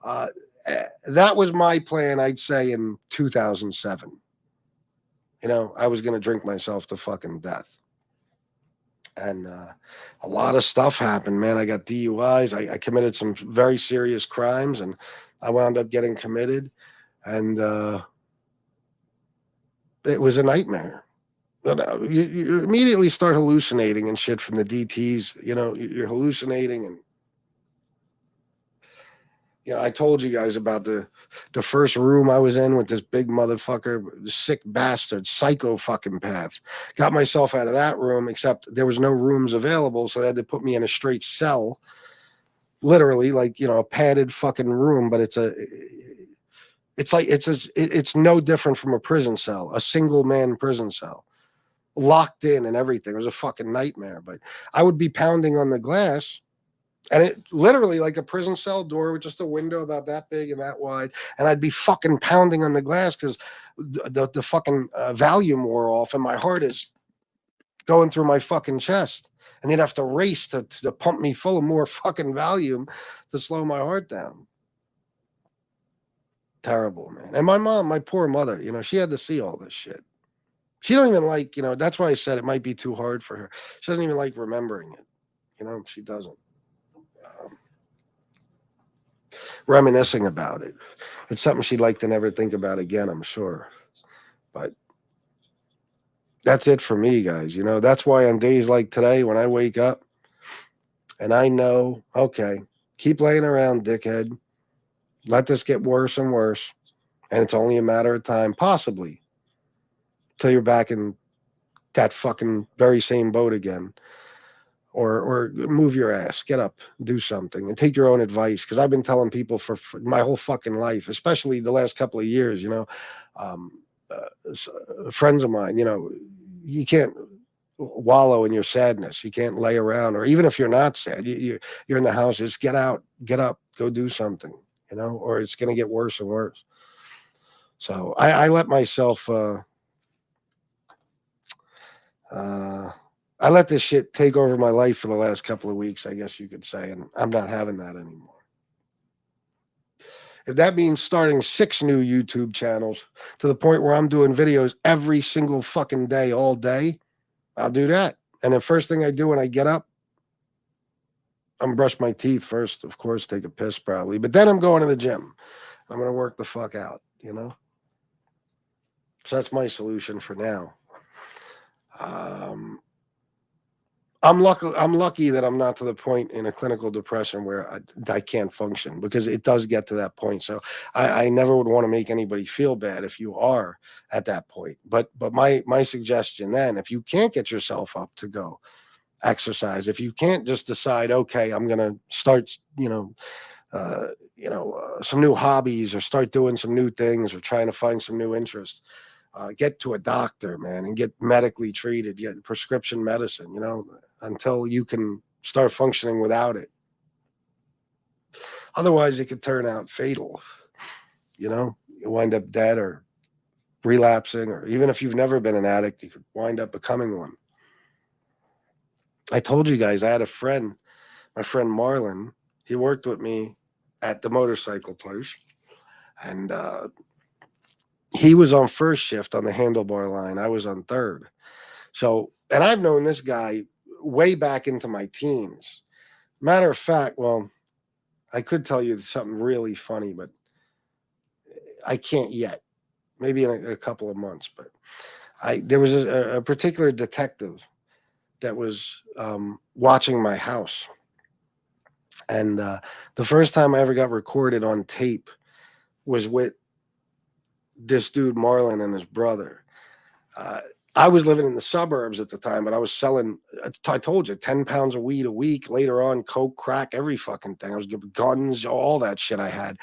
J: That was my plan, I'd say, in 2007. I was going to drink myself to fucking death. And a lot of stuff happened, man. I got DUIs. I committed some very serious crimes, and I wound up getting committed. And it was a nightmare. You immediately start hallucinating and shit from the DTs. You're hallucinating. And, I told you guys about the first room I was in with this big motherfucker, sick bastard, psycho fucking path. Got myself out of that room, except there was no rooms available, so they had to put me in a straight cell, literally, like, a padded fucking room. But it's no different from a prison cell, a single man prison cell, locked in and everything. It was a fucking nightmare. But I would be pounding on the glass. And it literally like a prison cell door with just a window about that big and that wide. And I'd be fucking pounding on the glass because the fucking volume wore off and my heart is going through my fucking chest. And they'd have to race to pump me full of more fucking volume to slow my heart down. Terrible, man. And my mom, my poor mother, she had to see all this shit. She don't even like, that's why I said it might be too hard for her. She doesn't even like remembering it. She doesn't. Reminiscing about it. It's something she'd like to never think about again, I'm sure. But that's it for me, guys. That's why on days like today, when I wake up and I know, okay, keep laying around, dickhead. Let this get worse and worse. And it's only a matter of time, possibly, till you're back in that fucking very same boat again. or move your ass, get up, do something, and take your own advice. Because I've been telling people for my whole fucking life, especially the last couple of years, you know, friends of mine, you know, you can't wallow in your sadness. You can't lay around, or even if you're not sad, you're in the house, just get out, get up, go do something, you know, or it's going to get worse and worse. So I let myself, I let this shit take over my life for the last couple of weeks, I guess you could say, and I'm not having that anymore. If that means starting 6 new YouTube channels to the point where I'm doing videos every single fucking day, all day, I'll do that. And the first thing I do when I get up, I'm gonna brush my teeth first, of course, take a piss probably, but then I'm going to the gym. I'm going to work the fuck out, you know? So that's my solution for now. I'm lucky that I'm not to the point in a clinical depression where I can't function, because it does get to that point. So I never would want to make anybody feel bad if you are at that point. But my suggestion then, if you can't get yourself up to go exercise, if you can't just decide, okay, I'm going to start, some new hobbies, or start doing some new things, or trying to find some new interests, get to a doctor, man, and get medically treated, get prescription medicine, you know, until you can start functioning without it. Otherwise, it could turn out fatal. You know, you wind up dead or relapsing, or even if you've never been an addict, you could wind up becoming one. I told you guys, I had a friend, my friend Marlon. He worked with me at the motorcycle place, and he was on first shift on the handlebar line. I was on third. So, and I've known this guy way back into my teens. Matter of fact, well, I could tell you something really funny, but I can't yet. Maybe in a couple of months. But there was a particular detective that was watching my house. And the first time I ever got recorded on tape was with this dude Marlon and his brother. I was living in the suburbs at the time, but I was selling, I told you, 10 pounds of weed a week. Later on, coke, crack, every fucking thing. I was giving guns, all that shit I had.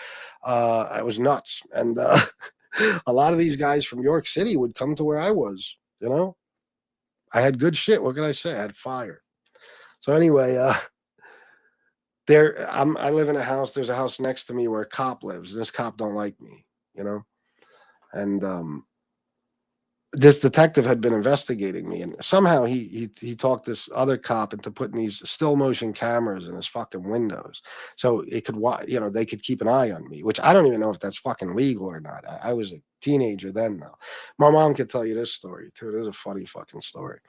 J: I was nuts. And a lot of these guys from York City would come to where I was, you know. I had good shit. What can I say? I had fire. So anyway, I live in a house. There's a house next to me where a cop lives. And this cop don't like me, you know. And this detective had been investigating me, and somehow he talked this other cop into putting these still motion cameras in his fucking windows, so it could, they could keep an eye on me, which I don't even know if that's fucking legal or not. I was a teenager then, though. My mom could tell you this story too. It is a funny fucking story.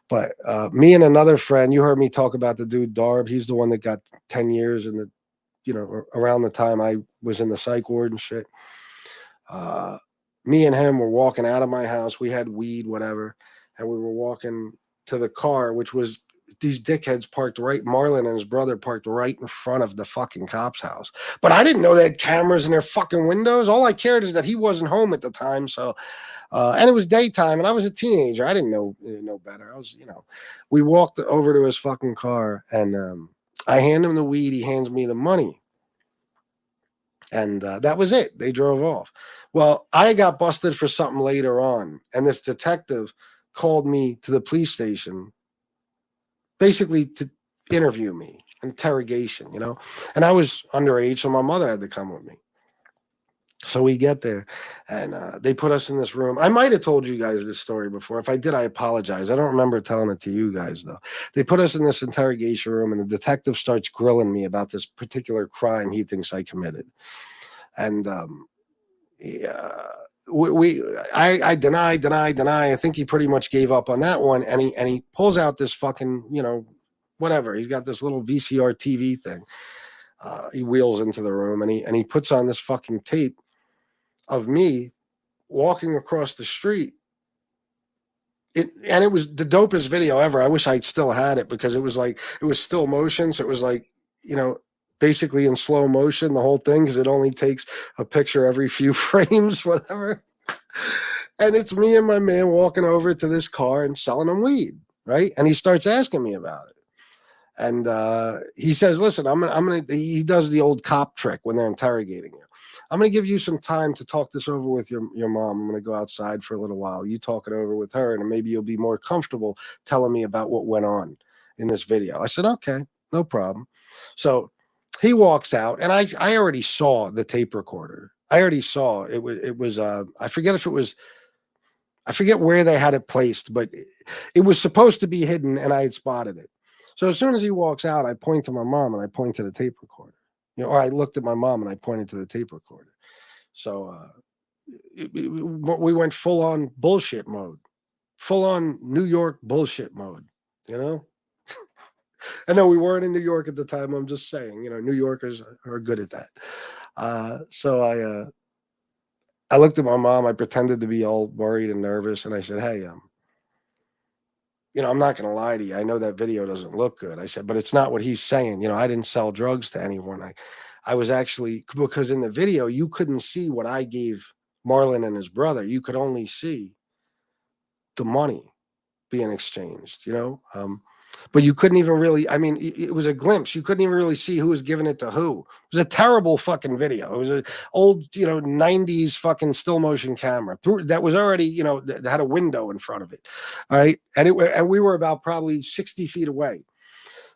J: But me and another friend, you heard me talk about the dude Darb. He's the one that got 10 years in the, around the time I was in the psych ward and shit. Me and him were walking out of my house. We had weed, whatever. And we were walking to the car, which was these dickheads parked right. Marlon and his brother parked right in front of the fucking cop's house. But I didn't know they had cameras in their fucking windows. All I cared is that he wasn't home at the time. So, and it was daytime and I was a teenager. I didn't know better. I was, we walked over to his fucking car, and I hand him the weed. He hands me the money. And that was it. They drove off. Well, I got busted for something later on, and this detective called me to the police station, basically to interview me, interrogation, and I was underage, so my mother had to come with me. So we get there, and they put us in this room. I might have told you guys this story before. If I did, I apologize. I don't remember telling it to you guys, though. They put us in this interrogation room, and the detective starts grilling me about this particular crime he thinks I committed. And I deny. I think he pretty much gave up on that one. And he pulls out this fucking, whatever. He's got this little VCR TV thing. He wheels into the room, and he puts on this fucking tape of me walking across the street. And it was the dopest video ever. I wish I still had it, because it was still motion. So it was like, basically in slow motion, the whole thing, because it only takes a picture every few frames, whatever. And it's me and my man walking over to this car and selling him weed, right? And he starts asking me about it. And he says, listen, he does the old cop trick when they're interrogating you. I'm going to give you some time to talk this over with your mom. I'm going to go outside for a little while. You talk it over with her, and maybe you'll be more comfortable telling me about what went on in this video. I said, okay, no problem. So he walks out, and I already saw the tape recorder. I already saw it was I forget where they had it placed, but it was supposed to be hidden, and I had spotted it. So as soon as he walks out, I point to my mom and I point to the tape recorder. Or I looked at my mom and I pointed to the tape recorder. So we went full on bullshit mode, full on New York bullshit mode. I know we weren't in New York at the time. I'm just saying, New Yorkers are good at that. So I looked at my mom. I pretended to be all worried and nervous, and I said, "Hey, I'm not going to lie to you. I know that video doesn't look good." I said, "But it's not what he's saying. I didn't sell drugs to anyone. I was actually, because in the video you couldn't see what I gave Marlon and his brother. You could only see the money being exchanged. But you couldn't even really, it was a glimpse. You couldn't even really see who was giving it to who. It was a terrible fucking video. It was an old, 90s fucking still motion camera that was already, that had a window in front of it. All right. And we were about probably 60 feet away.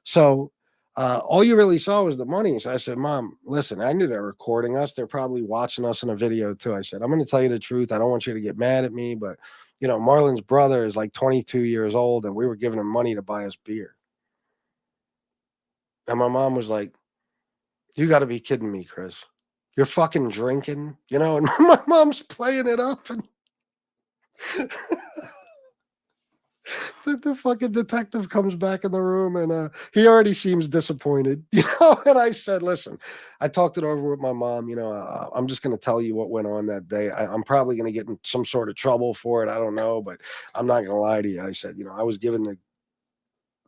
J: So all you really saw was the money. So I said, Mom, listen, I knew they were recording us. They're probably watching us in a video too. I said, I'm going to tell you the truth. I don't want you to get mad at me, but Marlon's brother is like 22 years old, and we were giving him money to buy us beer. And my mom was like, you got to be kidding me, Chris. You're fucking drinking, and my mom's playing it up. And the fucking detective comes back in the room, and he already seems disappointed, and I said, listen, I talked it over with my mom, I'm just going to tell you what went on that day. I'm probably going to get in some sort of trouble for it. I don't know, but I'm not going to lie to you. I said, I was giving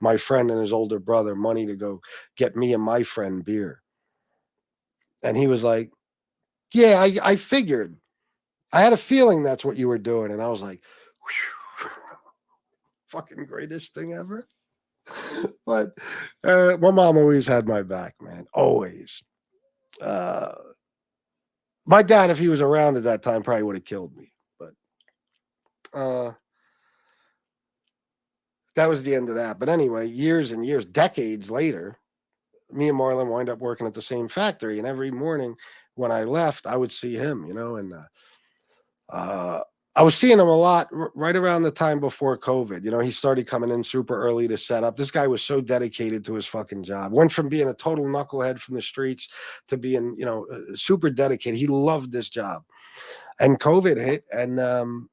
J: my friend and his older brother money to go get me and my friend beer. And he was like, yeah, I figured. I had a feeling that's what you were doing. And I was like, whew. Fucking greatest thing ever. But my mom always had my back, man. Always. My dad, if he was around at that time, probably would have killed me. But that was the end of that. But anyway, years and years, decades later, me and Marlon wind up working at the same factory. And every morning when I left, I would see him, and I was seeing him a lot right around the time before COVID. He started coming in super early to set up. This guy was so dedicated to his fucking job. Went from being a total knucklehead from the streets to being, super dedicated. He loved this job. And COVID hit, and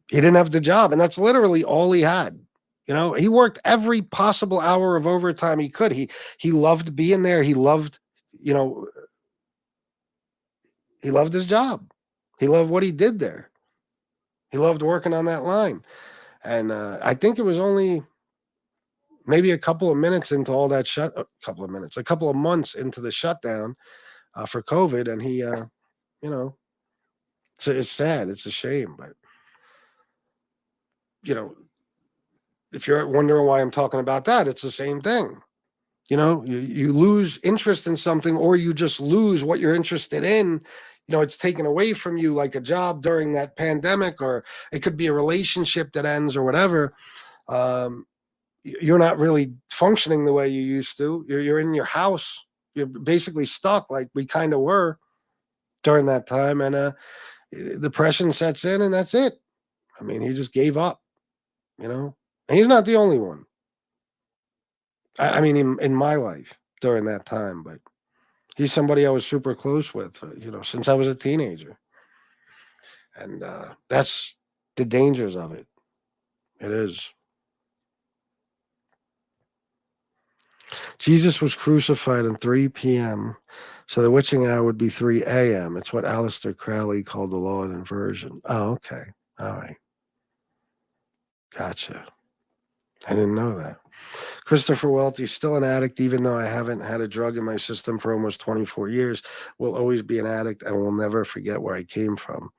J: he didn't have the job. And that's literally all he had. He worked every possible hour of overtime he could. He loved being there. He loved, he loved his job. He loved what he did there. He loved working on that line. And I think it was only maybe a couple of minutes into all that a couple of months into the shutdown for COVID. And he, it's sad. It's a shame. But, if you're wondering why I'm talking about that, it's the same thing. You lose interest in something, or you just lose what you're interested in. It's taken away from you, like a job during that pandemic, or it could be a relationship that ends or whatever. You're not really functioning the way you used to. You're in your house. You're basically stuck, like we kind of were during that time. And depression sets in, and that's it. He just gave up, And he's not the only one. In my life during that time, but he's somebody I was super close with, since I was a teenager. And that's the dangers of it. It is. Jesus was crucified at 3 p.m., so the witching hour would be 3 a.m. It's what Aleister Crowley called the law of inversion. Oh, okay. All right. Gotcha. I didn't know that. Christopher Welty, still an addict, even though I haven't had a drug in my system for almost 24 years. Will always be an addict and will never forget where I came from.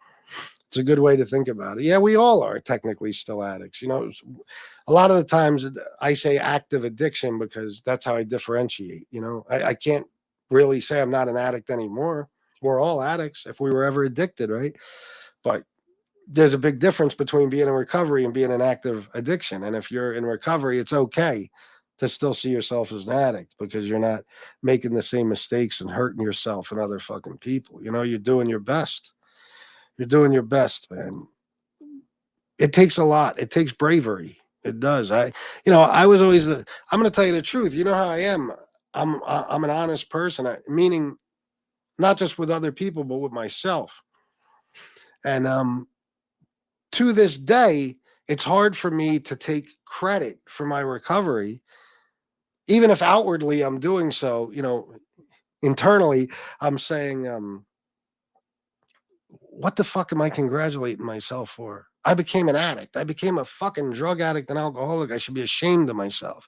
J: It's a good way to think about it. Yeah, we all are technically still addicts. You know, a lot of the times I say active addiction because that's how I differentiate. You know, I can't really say I'm not an addict anymore. We're all addicts if we were ever addicted, right? But there's a big difference between being in recovery and being an active addiction. And if you're in recovery, it's okay to still see yourself as an addict because you're not making the same mistakes and hurting yourself and other fucking people. You know, you're doing your best. You're doing your best, man. It takes a lot. It takes bravery. It does. I was always I'm going to tell you the truth. You know how I am. I'm an honest person, meaning not just with other people, but with myself. And to this day, it's hard for me to take credit for my recovery, even if outwardly I'm doing so. You know, internally, I'm saying, what the fuck am I congratulating myself for? I became an addict. I became a fucking drug addict and alcoholic. I should be ashamed of myself.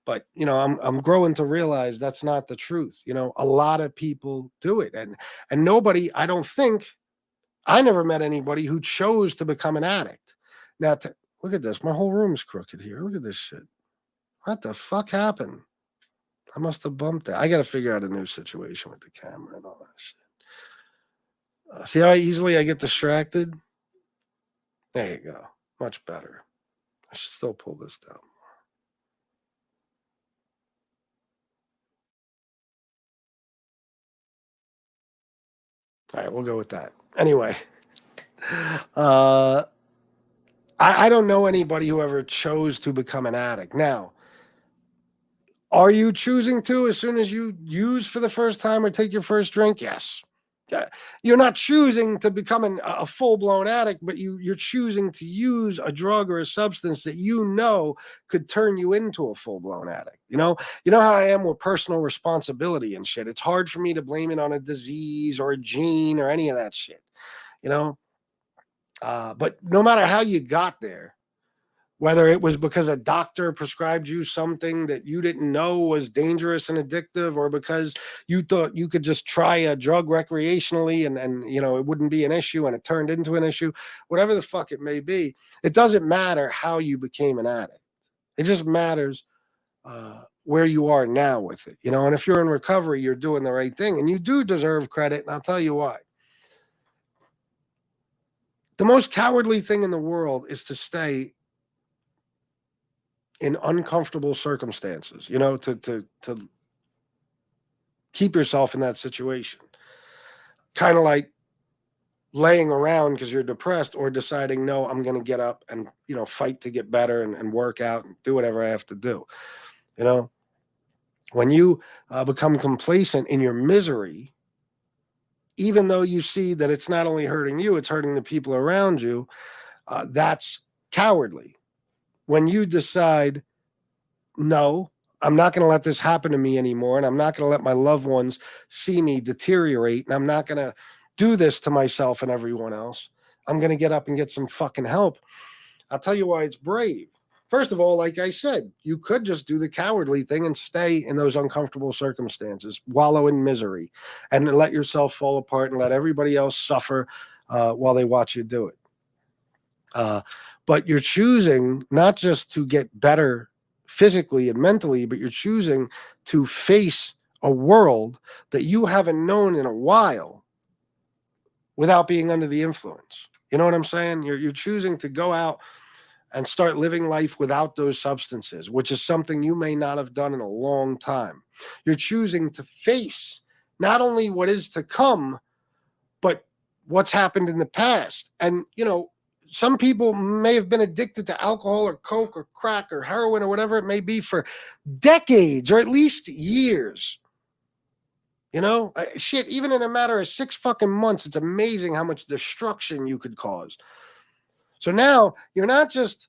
J: But, you know, I'm growing to realize that's not the truth. You know, a lot of people do it. And nobody, I don't think, I never met anybody who chose to become an addict. Now, look at this. My whole room's crooked here. Look at this shit. What the fuck happened? I must have bumped it. I got to figure out a new situation with the camera and all that shit. See how easily I get distracted? There you go. Much better. I should still pull this down more. All right, we'll go with that. Anyway, I don't know anybody who ever chose to become an addict. Now, are you choosing to as soon as you use for the first time or take your first drink? Yes. You're not choosing to become a full-blown addict, but you're choosing to use a drug or a substance that you know could turn you into a full-blown addict. You know how I am with personal responsibility and shit. It's hard for me to blame it on a disease or a gene or any of that shit. You know, but no matter how you got there, whether it was because a doctor prescribed you something that you didn't know was dangerous and addictive, or because you thought you could just try a drug recreationally and you know, it wouldn't be an issue and it turned into an issue, whatever the fuck it may be, it doesn't matter how you became an addict. It just matters where you are now with it, you know, and if you're in recovery, you're doing the right thing and you do deserve credit. And I'll tell you why. The most cowardly thing in the world is to stay in uncomfortable circumstances, you know, to keep yourself in that situation. Kind of like laying around because you're depressed or deciding, no, I'm going to get up and, you know, fight to get better and work out and do whatever I have to do. You know, when you become complacent in your misery, even though you see that it's not only hurting you, it's hurting the people around you, that's cowardly. When you decide, no, I'm not going to let this happen to me anymore, and I'm not going to let my loved ones see me deteriorate, and I'm not going to do this to myself and everyone else. I'm going to get up and get some fucking help. I'll tell you why it's brave. First of all, like I said, you could just do the cowardly thing and stay in those uncomfortable circumstances, wallow in misery, and let yourself fall apart and let everybody else suffer while they watch you do it. But you're choosing not just to get better physically and mentally, but you're choosing to face a world that you haven't known in a while without being under the influence. You know what I'm saying? You're choosing to go out and start living life without those substances, which is something you may not have done in a long time. You're choosing to face not only what is to come, but what's happened in the past. And, you know, some people may have been addicted to alcohol or coke or crack or heroin or whatever it may be for decades or at least years. You know, shit, even in a matter of 6 fucking months, it's amazing how much destruction you could cause. So now you're not just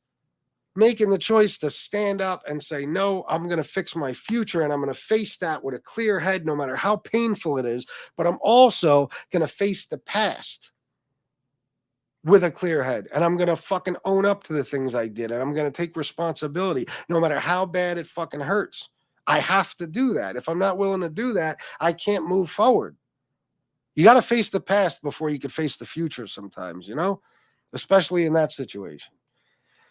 J: making the choice to stand up and say, no, I'm going to fix my future and I'm going to face that with a clear head, no matter how painful it is. But I'm also going to face the past with a clear head, and I'm going to fucking own up to the things I did, and I'm going to take responsibility no matter how bad it fucking hurts. I have to do that. If I'm not willing to do that, I can't move forward. You got to face the past before you can face the future sometimes, you know, especially in that situation.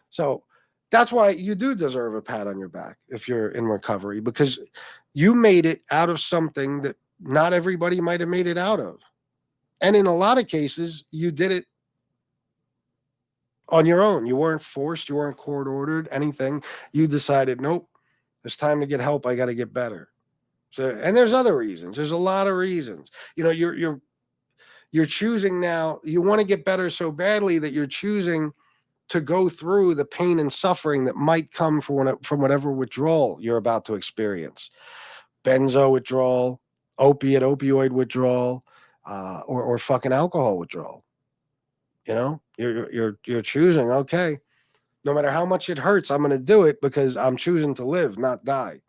J: So that's why you do deserve a pat on your back if you're in recovery, because you made it out of something that not everybody might have made it out of. And in a lot of cases, you did it on your own. You weren't forced. You weren't court ordered, anything. You decided, nope, it's time to get help. I got to get better. So, and there's other reasons. There's a lot of reasons. You know, you're choosing now. You want to get better so badly that you're choosing to go through the pain and suffering that might come from whatever withdrawal you're about to experience. Benzo withdrawal, opioid withdrawal, or fucking alcohol withdrawal. You know, you're choosing, okay, no matter how much it hurts, I'm going to do it because I'm choosing to live, not die.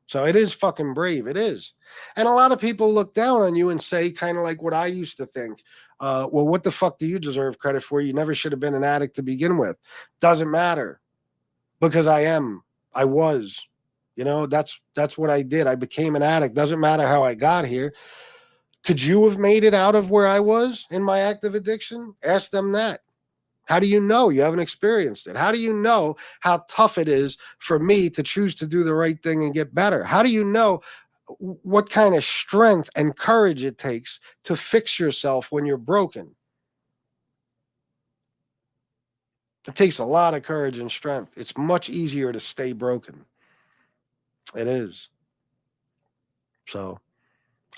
J: So it is fucking brave. It is. And a lot of people look down on you and say, kind of like what I used to think. Well, what the fuck do you deserve credit for? You never should have been an addict to begin with. Doesn't matter, because I was, you know, that's what I did. I became an addict. Doesn't matter how I got here. Could you have made it out of where I was in my active addiction? Ask them that. How do you know? You haven't experienced it. How do you know how tough it is for me to choose to do the right thing and get better? How do you know what kind of strength and courage it takes to fix yourself when you're broken? It takes a lot of courage and strength. It's much easier to stay broken. It is. So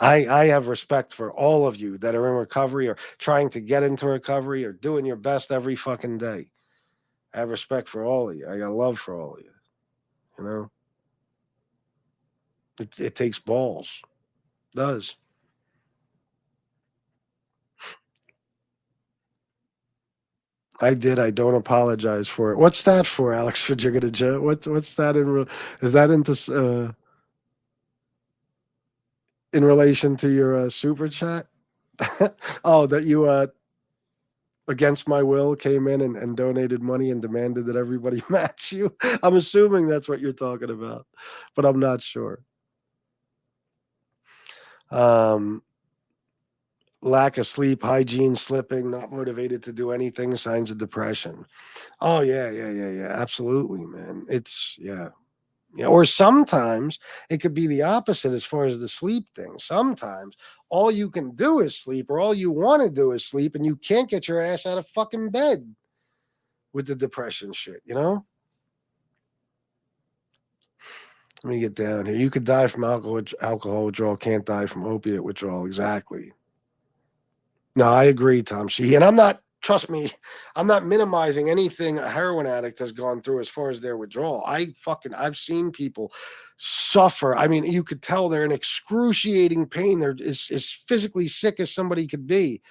J: I have respect for all of you that are in recovery or trying to get into recovery or doing your best every fucking day. I have respect for all of you. I got love for all of you. You know? It takes balls. It does. I did. I don't apologize for it. What's that for, Alex? For Jigga Joe? What's that in? Is that in relation to your super chat? Oh, that you against my will came in and donated money and demanded that everybody match you. I'm assuming that's what you're talking about, but I'm not sure. Lack of sleep, hygiene slipping, not motivated to do anything, signs of depression. Oh, yeah. Absolutely, man. It's, yeah. Or sometimes it could be the opposite as far as the sleep thing. Sometimes all you can do is sleep, or all you want to do is sleep, and you can't get your ass out of fucking bed with the depression shit, you know? Let me get down here. You could die from alcohol withdrawal, can't die from opiate withdrawal. Exactly. No, I agree, Tom Sheehy. And I'm not, trust me, I'm not minimizing anything a heroin addict has gone through as far as their withdrawal. I've seen people suffer. I mean, you could tell they're in excruciating pain. They're as physically sick as somebody could be.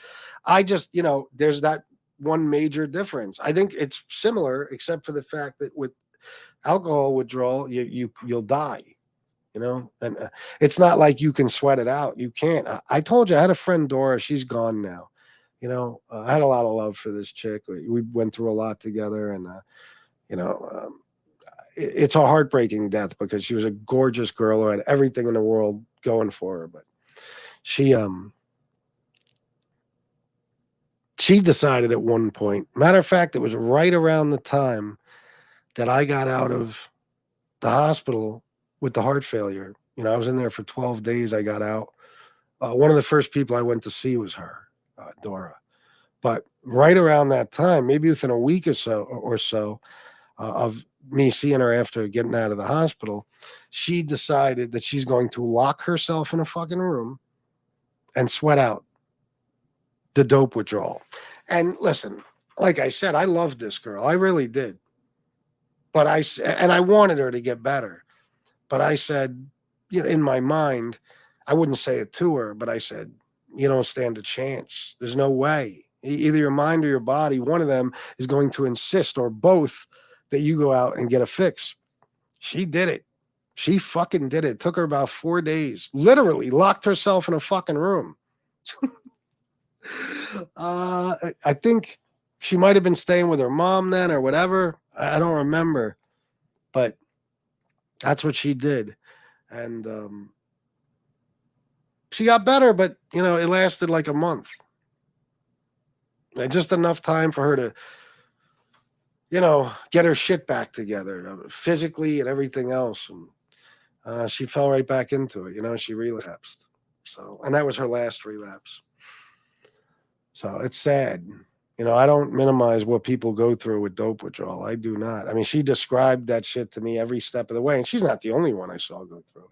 J: I just, you know, there's that one major difference. I think it's similar, except for the fact that with alcohol withdrawal, you'll die. You know, and it's not like you can sweat it out. You can't. I told you I had a friend, Dora. She's gone now. You know, I had a lot of love for this chick. We went through a lot together, and you know, it's a heartbreaking death because she was a gorgeous girl who had everything in the world going for her. But she decided at one point. Matter of fact, it was right around the time that I got out of the hospital with the heart failure. You know, I was in there for 12 days. I got out. One of the first people I went to see was her, Dora. But right around that time, maybe within a week or so of me seeing her after getting out of the hospital, she decided that she's going to lock herself in a fucking room and sweat out the dope withdrawal. And listen, like I said, I loved this girl. I really did. But I wanted her to get better. But I said, you know, in my mind, I wouldn't say it to her, but I said, you don't stand a chance. There's no way. Either your mind or your body, one of them is going to insist, or both, that you go out and get a fix. She did it. She fucking did it. It took her about 4 days. Literally locked herself in a fucking room. I think she might have been staying with her mom then or whatever. I don't remember. But that's what she did. And she got better, but it lasted like a month. And just enough time for her to, get her shit back together physically and everything else. And she fell right back into it. She relapsed. So, and that was her last relapse. So it's sad. I don't minimize what people go through with dope withdrawal. I do not. I mean, she described that shit to me every step of the way, and she's not the only one I saw go through it.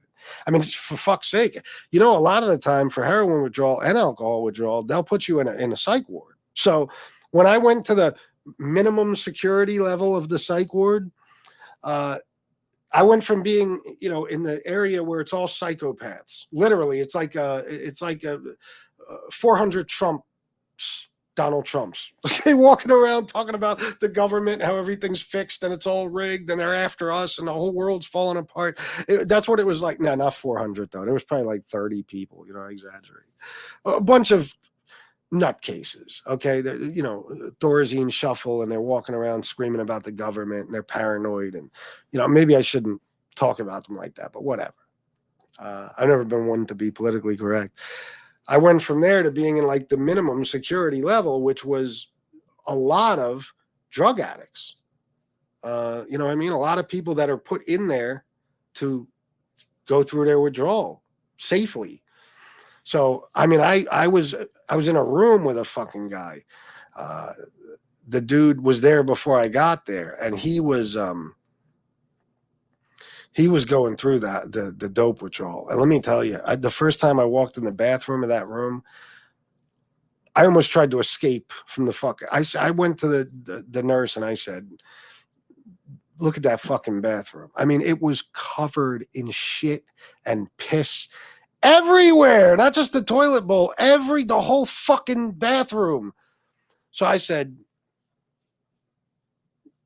J: I mean, for fuck's sake, a lot of the time for heroin withdrawal and alcohol withdrawal, they'll put you in a psych ward. So when I went to the minimum security level of the psych ward, I went from being, in the area where it's all psychopaths. Literally, it's like a 400 Trumps. Donald Trump's walking around talking about the government, how everything's fixed and it's all rigged and they're after us and the whole world's falling apart. That's what it was like. No, not 400 though. There was probably like 30 people, I exaggerate. A bunch of nutcases. Okay. Thorazine shuffle and they're walking around screaming about the government and they're paranoid. And, maybe I shouldn't talk about them like that, but whatever. I've never been one to be politically correct. I went from there to being in like the minimum security level, which was a lot of drug addicts. A lot of people that are put in there to go through their withdrawal safely. So, I mean, I was in a room with a fucking guy. The dude was there before I got there, and he was going through the dope withdrawal. And let me tell you, the first time I walked in the bathroom of that room, I almost tried to escape from the fuck. I went to the nurse and I said, look at that fucking bathroom. I mean, it was covered in shit and piss everywhere, not just the toilet bowl, the whole fucking bathroom. So I said,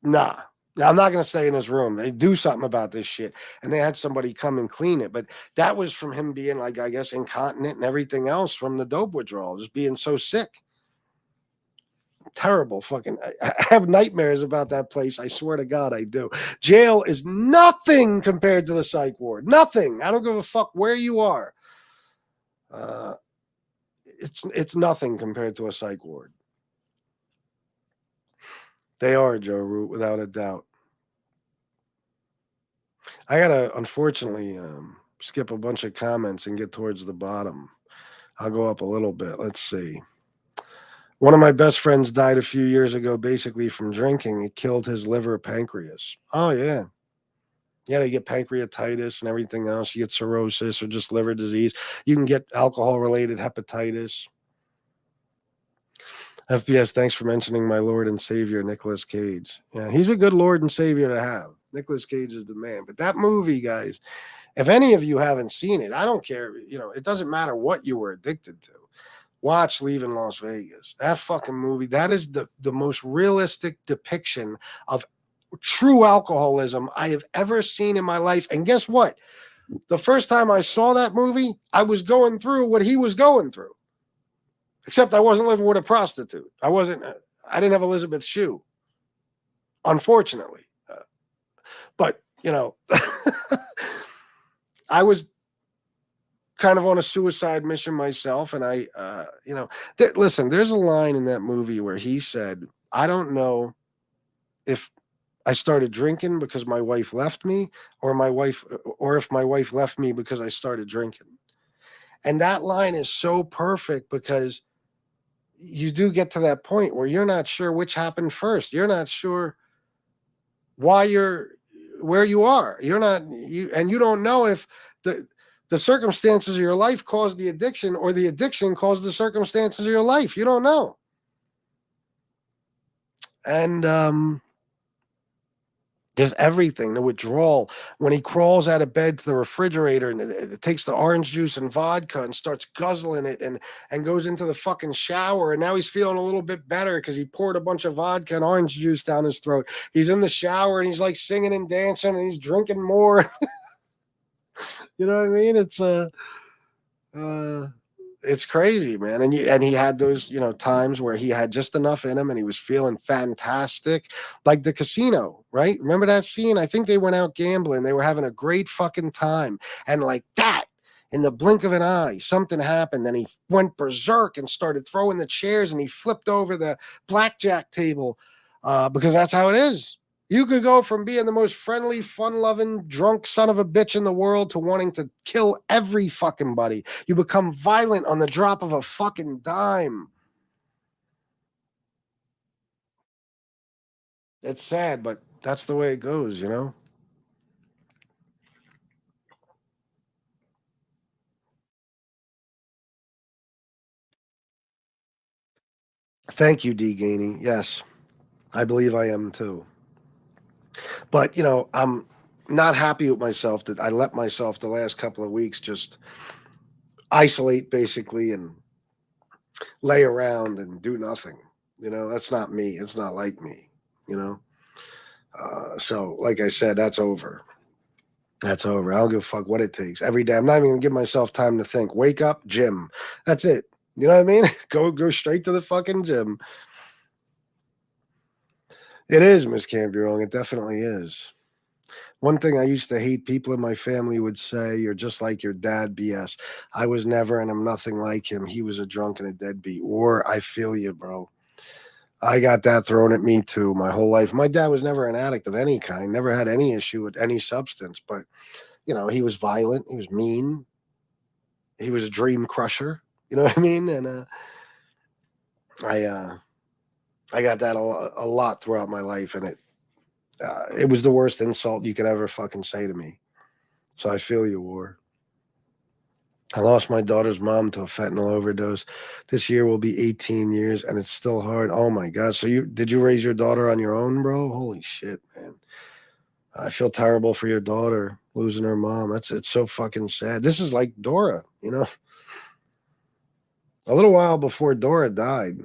J: nah. Now, I'm not going to stay in his room. They do something about this shit. And they had somebody come and clean it. But that was from him being, like, I guess, incontinent and everything else from the dope withdrawal, just being so sick. Terrible fucking. I have nightmares about that place. I swear to God, I do. Jail is nothing compared to the psych ward. Nothing. I don't give a fuck where you are. It's nothing compared to a psych ward. They are, Joe Root, without a doubt. I got to, unfortunately, skip a bunch of comments and get towards the bottom. I'll go up a little bit. Let's see. One of my best friends died a few years ago, basically from drinking. It killed his liver, pancreas. Oh, yeah. Yeah, you get pancreatitis and everything else. You get cirrhosis or just liver disease. You can get alcohol-related hepatitis. FBS, thanks for mentioning my Lord and Savior, Nicolas Cage. Yeah, he's a good Lord and Savior to have. Nicolas Cage is the man. But that movie, guys, if any of you haven't seen it, I don't care. It doesn't matter what you were addicted to. Watch Leaving Las Vegas. That fucking movie, that is the most realistic depiction of true alcoholism I have ever seen in my life. And guess what? The first time I saw that movie, I was going through what he was going through. Except I wasn't living with a prostitute. I didn't have Elizabeth Shue, unfortunately. But, I was kind of on a suicide mission myself. And listen, there's a line in that movie where he said, I don't know if I started drinking because my wife left me or if my wife left me because I started drinking. And that line is so perfect because you do get to that point where you're not sure which happened first. You're not sure why where you are. You don't know if the circumstances of your life caused the addiction or the addiction caused the circumstances of your life. You don't know. And there's everything, the withdrawal. When he crawls out of bed to the refrigerator and it takes the orange juice and vodka and starts guzzling it and goes into the fucking shower. And now he's feeling a little bit better because he poured a bunch of vodka and orange juice down his throat. He's in the shower and he's like singing and dancing and he's drinking more. You know what I mean? It's crazy, man. And he had those, times where he had just enough in him and he was feeling fantastic, like the casino, right? Remember that scene? I think they went out gambling. They were having a great fucking time. And like that In the blink of an eye, something happened. Then he went berserk and started throwing the chairs, and he flipped over the blackjack table because that's how it is. You could go from being the most friendly, fun-loving, drunk son of a bitch in the world to wanting to kill every fucking buddy. You become violent on the drop of a fucking dime. It's sad, but that's the way it goes, you know? Thank you, D. Gainey. Yes, I believe I am too. But, you know, I'm not happy with myself that I let myself the last couple of weeks just isolate basically and lay around and do nothing. You know, that's not me. It's not like me, you know? So, like I said, that's over. That's over. I don't give a fuck what it takes. Every day, I'm not even going to give myself time to think. Wake up, gym. That's it. You know what I mean? Go straight to the fucking gym. It is, Miss Can't Be Wrong. It definitely is. One thing I used to hate, people in my family would say, "You're just like your dad." BS. I was never, and I'm nothing like him. He was a drunk and a deadbeat. Or I feel you, bro. I got that thrown at me too my whole life. My dad was never an addict of any kind, never had any issue with any substance, but, you know, he was violent. He was mean. He was a dream crusher. You know what I mean? And I got that a lot throughout my life, and it was the worst insult you could ever fucking say to me. So I feel you, War. I lost my daughter's mom to a fentanyl overdose. This year will be 18 years, and it's still hard. Oh my God! So did you raise your daughter on your own, bro? Holy shit, man! I feel terrible for your daughter losing her mom. It's so fucking sad. This is like Dora, you know. A little while before Dora died,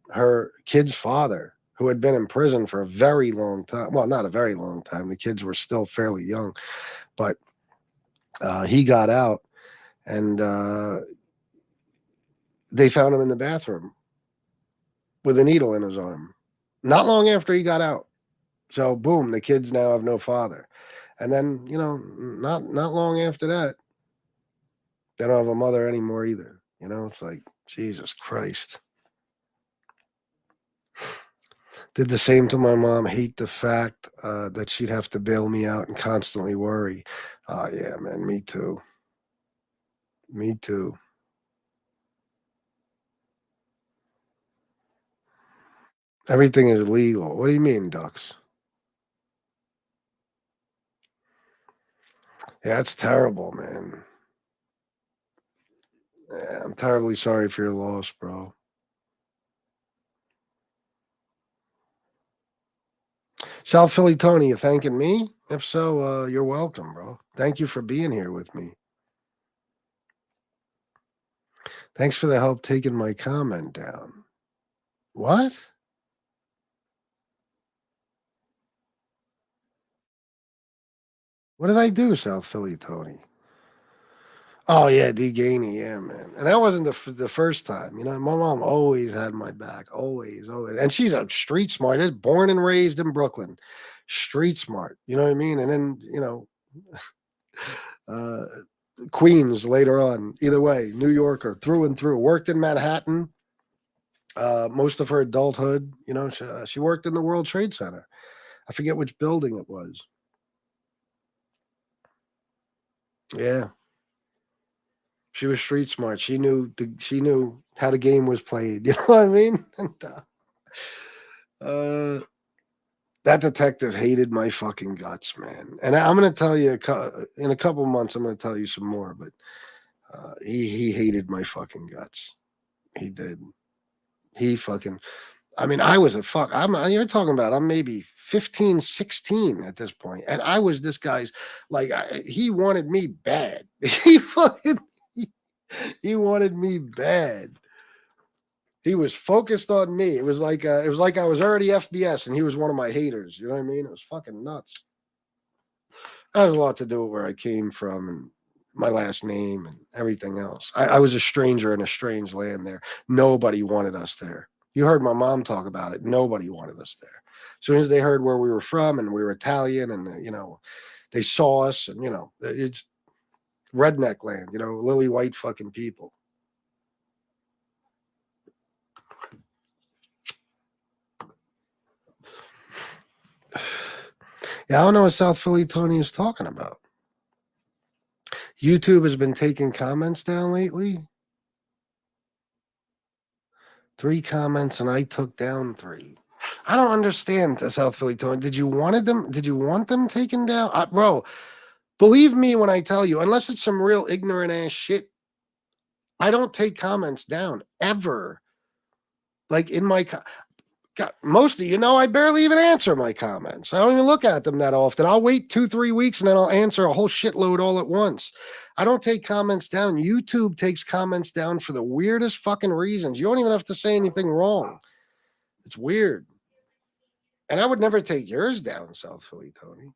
J: her kid's father, who had been in prison for a very long time, well, not a very long time, the kids were still fairly young, but he got out, and they found him in the bathroom with a needle in his arm not long after he got out. So boom, the kids now have no father. And then, you know, not long after that, they don't have a mother anymore either. You know, it's like, Jesus Christ. Did the same to my mom. Hate the fact that she'd have to bail me out and constantly worry. Yeah, man, me too. Me too. Everything is legal. What do you mean, Ducks? Yeah, it's terrible, man. Yeah, I'm terribly sorry for your loss, bro. South Philly Tony, you thanking me? If so, you're welcome, bro. Thank you for being here with me. Thanks for the help taking my comment down. What? What did I do, South Philly Tony? Oh, yeah, D. Gainey, yeah, man. And that wasn't the first time. You know, my mom always had my back, always. And she's a street smart. Is born and raised in Brooklyn. Street smart, you know what I mean? And then, you know, Queens later on. Either way, New Yorker through and through. Worked in Manhattan most of her adulthood. You know, she worked in the World Trade Center. I forget which building it was. Yeah. She was street smart. She knew how the game was played. You know what I mean? And, that detective hated my fucking guts, man. And I'm going to tell you in a couple months, I'm going to tell you some more, but he hated my fucking guts. He did. He fucking, I mean, I was you're talking about, I'm maybe 15, 16 at this point. And I was this guy's, like, he wanted me bad. He wanted me bad. He was focused on me. It was like I was already FBS and he was one of my haters. You know what I mean? It was fucking nuts. That has a lot to do with where I came from and my last name and everything else. I was a stranger in a strange land there. Nobody wanted us there. You heard my mom talk about it. Nobody wanted us there. As soon as they heard where we were from and we were Italian and, you know, they saw us and, you know, redneck land, you know, lily white fucking people. Yeah, I don't know what South Philly Tony is talking about. YouTube has been taking comments down lately. 3 comments, and I took down 3. I don't understand the South Philly Tony. Did you want them taken down? Bro, believe me when I tell you, unless it's some real ignorant ass shit, I don't take comments down ever. Like in my most of you know, I barely even answer my comments. I don't even look at them that often. I'll wait 2-3 weeks and then I'll answer a whole shitload all at once. I don't take comments down. YouTube takes comments down for the weirdest fucking reasons. You don't even have to say anything wrong. It's weird. And I would never take yours down, South Philly Tony.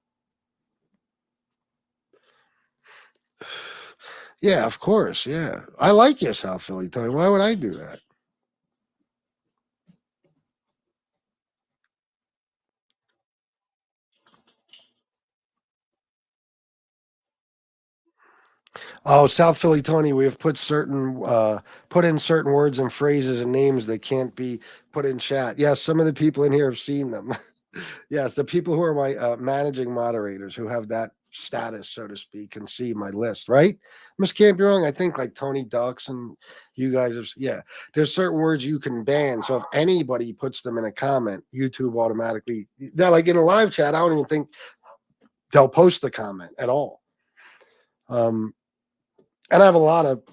J: Yeah, of course. Yeah. I like you, South Philly Tony. Why would I do that? Oh, South Philly Tony, we have put in certain words and phrases and names that can't be put in chat. Yes, some of the people in here have seen them. Yes, the people who are my managing moderators who have that status, so to speak, can see my list, right? Miss Can't Be Wrong, I think like Tony Ducks and you guys have, yeah. There's certain words you can ban. So if anybody puts them in a comment, YouTube automatically, they're like in a live chat, I don't even think they'll post the comment at all. And I have a lot of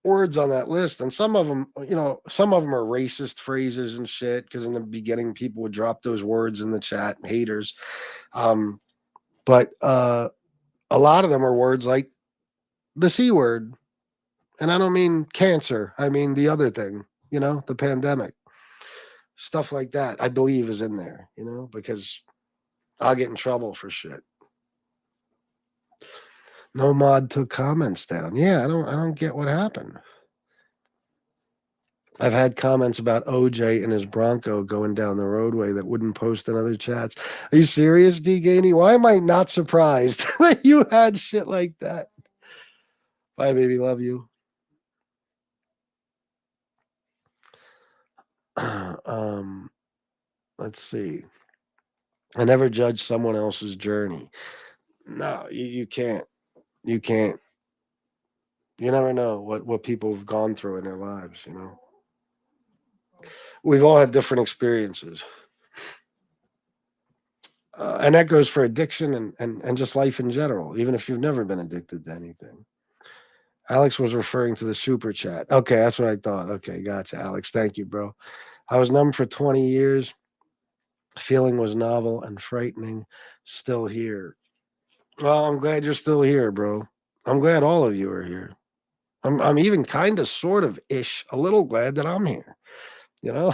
J: words on that list, and some of them, you know, some of them are racist phrases and shit, because in the beginning people would drop those words in the chat, haters. But a lot of them are words like the C word. And I don't mean cancer. I mean the other thing, you know, the pandemic. Stuff like that, I believe, is in there, you know, because I'll get in trouble for shit. No mod took comments down. Yeah, I don't get what happened. I've had comments about OJ and his Bronco going down the roadway that wouldn't post in other chats. Are you serious, D. Gainey? Why am I not surprised that you had shit like that? Bye, baby. Love you. Let's see. I never judge someone else's journey. No, you can't. You can't. You never know what people have gone through in their lives, you know. We've all had different experiences. And that goes for addiction and just life in general, even if you've never been addicted to anything. Alex was referring to the super chat. Okay, that's what I thought. Okay, gotcha, Alex. Thank you, bro. I was numb for 20 years. Feeling was novel and frightening. Still here. Well, I'm glad you're still here, bro. I'm glad all of you are here. I'm even kind of sort of ish a little glad that I'm here. You know,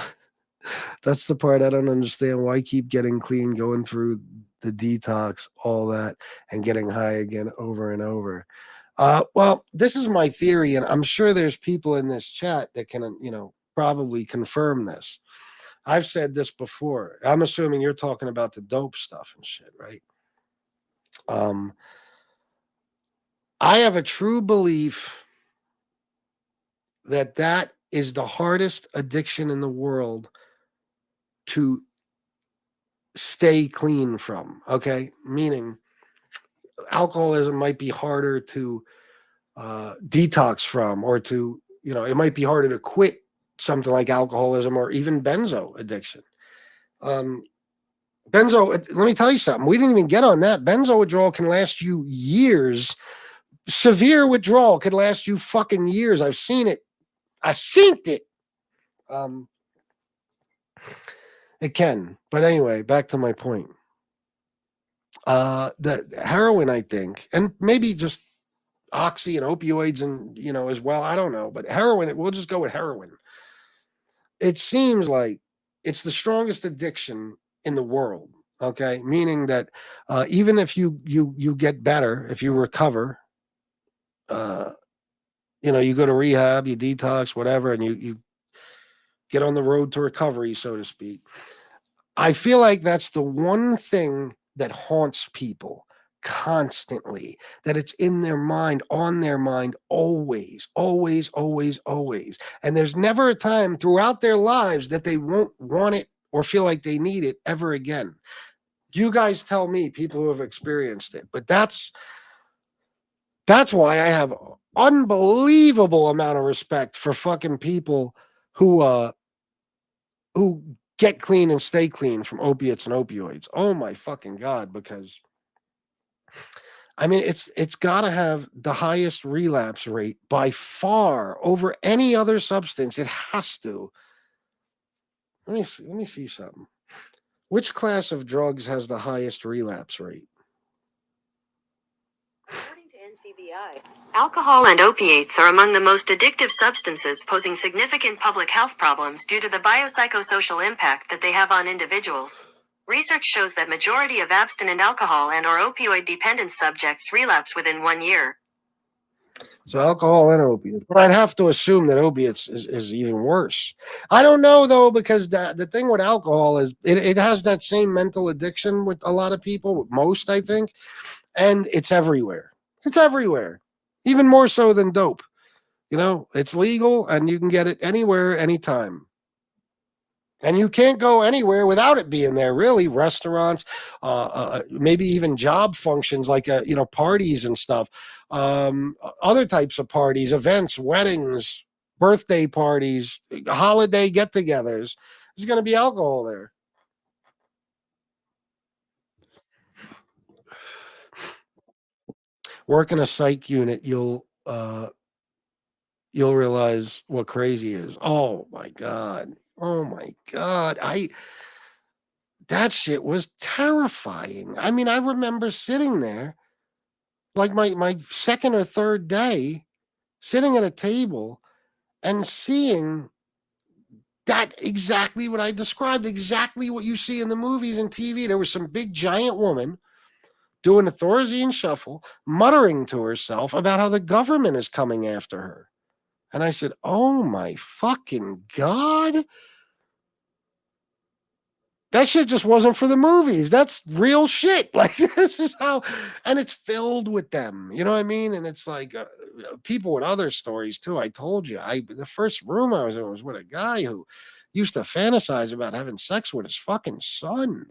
J: that's the part I don't understand. Why keep getting clean, going through the detox, all that, and getting high again over and over? Well, this is my theory, and I'm sure there's people in this chat that can, you know, probably confirm this. I've said this before. I'm assuming you're talking about the dope stuff and shit, right? I have a true belief that is the hardest addiction in the world to stay clean from, okay? Meaning alcoholism might be harder to detox from, or to, you know, it might be harder to quit something like alcoholism or even benzo addiction. Benzo, let me tell you something. We didn't even get on that. Benzo withdrawal can last you years. Severe withdrawal could last you fucking years. I've seen it. I synced it. It can. But anyway, back to my point. The heroin, I think, and maybe just oxy and opioids and, you know, as well. I don't know. But heroin, we'll just go with heroin. It seems like it's the strongest addiction in the world. Okay. Meaning that even if you get better, if you recover, you know, you go to rehab, you detox, whatever, and you get on the road to recovery, so to speak. I feel like that's the one thing that haunts people constantly, that it's in their mind, on their mind, always, always, always, always. And there's never a time throughout their lives that they won't want it or feel like they need it ever again. You guys tell me, people who have experienced it, but that's why I have unbelievable amount of respect for fucking people who get clean and stay clean from opiates and opioids. Oh my fucking God, because I mean it's gotta have the highest relapse rate by far over any other substance. It has to. Let me see something. Which class of drugs has the highest relapse rate?
K: According to NCBI, alcohol and opiates are among the most addictive substances, posing significant public health problems due to the biopsychosocial impact that they have on individuals. Research shows that majority of abstinent alcohol and or opioid dependence subjects relapse within 1 year.
J: So alcohol and opiates. But I'd have to assume that opiates is even worse. I don't know, though, because the thing with alcohol is it has that same mental addiction with a lot of people, with most, I think, and it's everywhere. It's everywhere, even more so than dope. You know, it's legal and you can get it anywhere, anytime. And you can't go anywhere without it being there, really. Restaurants, maybe even job functions like, parties and stuff. Other types of parties, events, weddings, birthday parties, holiday get-togethers. There's going to be alcohol there. Work in a psych unit, you'll realize what crazy is. Oh, my God. Oh, my God. That shit was terrifying. I mean, I remember sitting there, like my second or third day, sitting at a table and seeing that exactly what I described, exactly what you see in the movies and TV. There was some big giant woman doing a Thorazine shuffle, muttering to herself about how the government is coming after her. And I said, oh my fucking God. That shit just wasn't for the movies. That's real shit. Like, this is how, and it's filled with them. You know what I mean? And it's like people with other stories too. I told you, the first room I was in was with a guy who used to fantasize about having sex with his fucking son.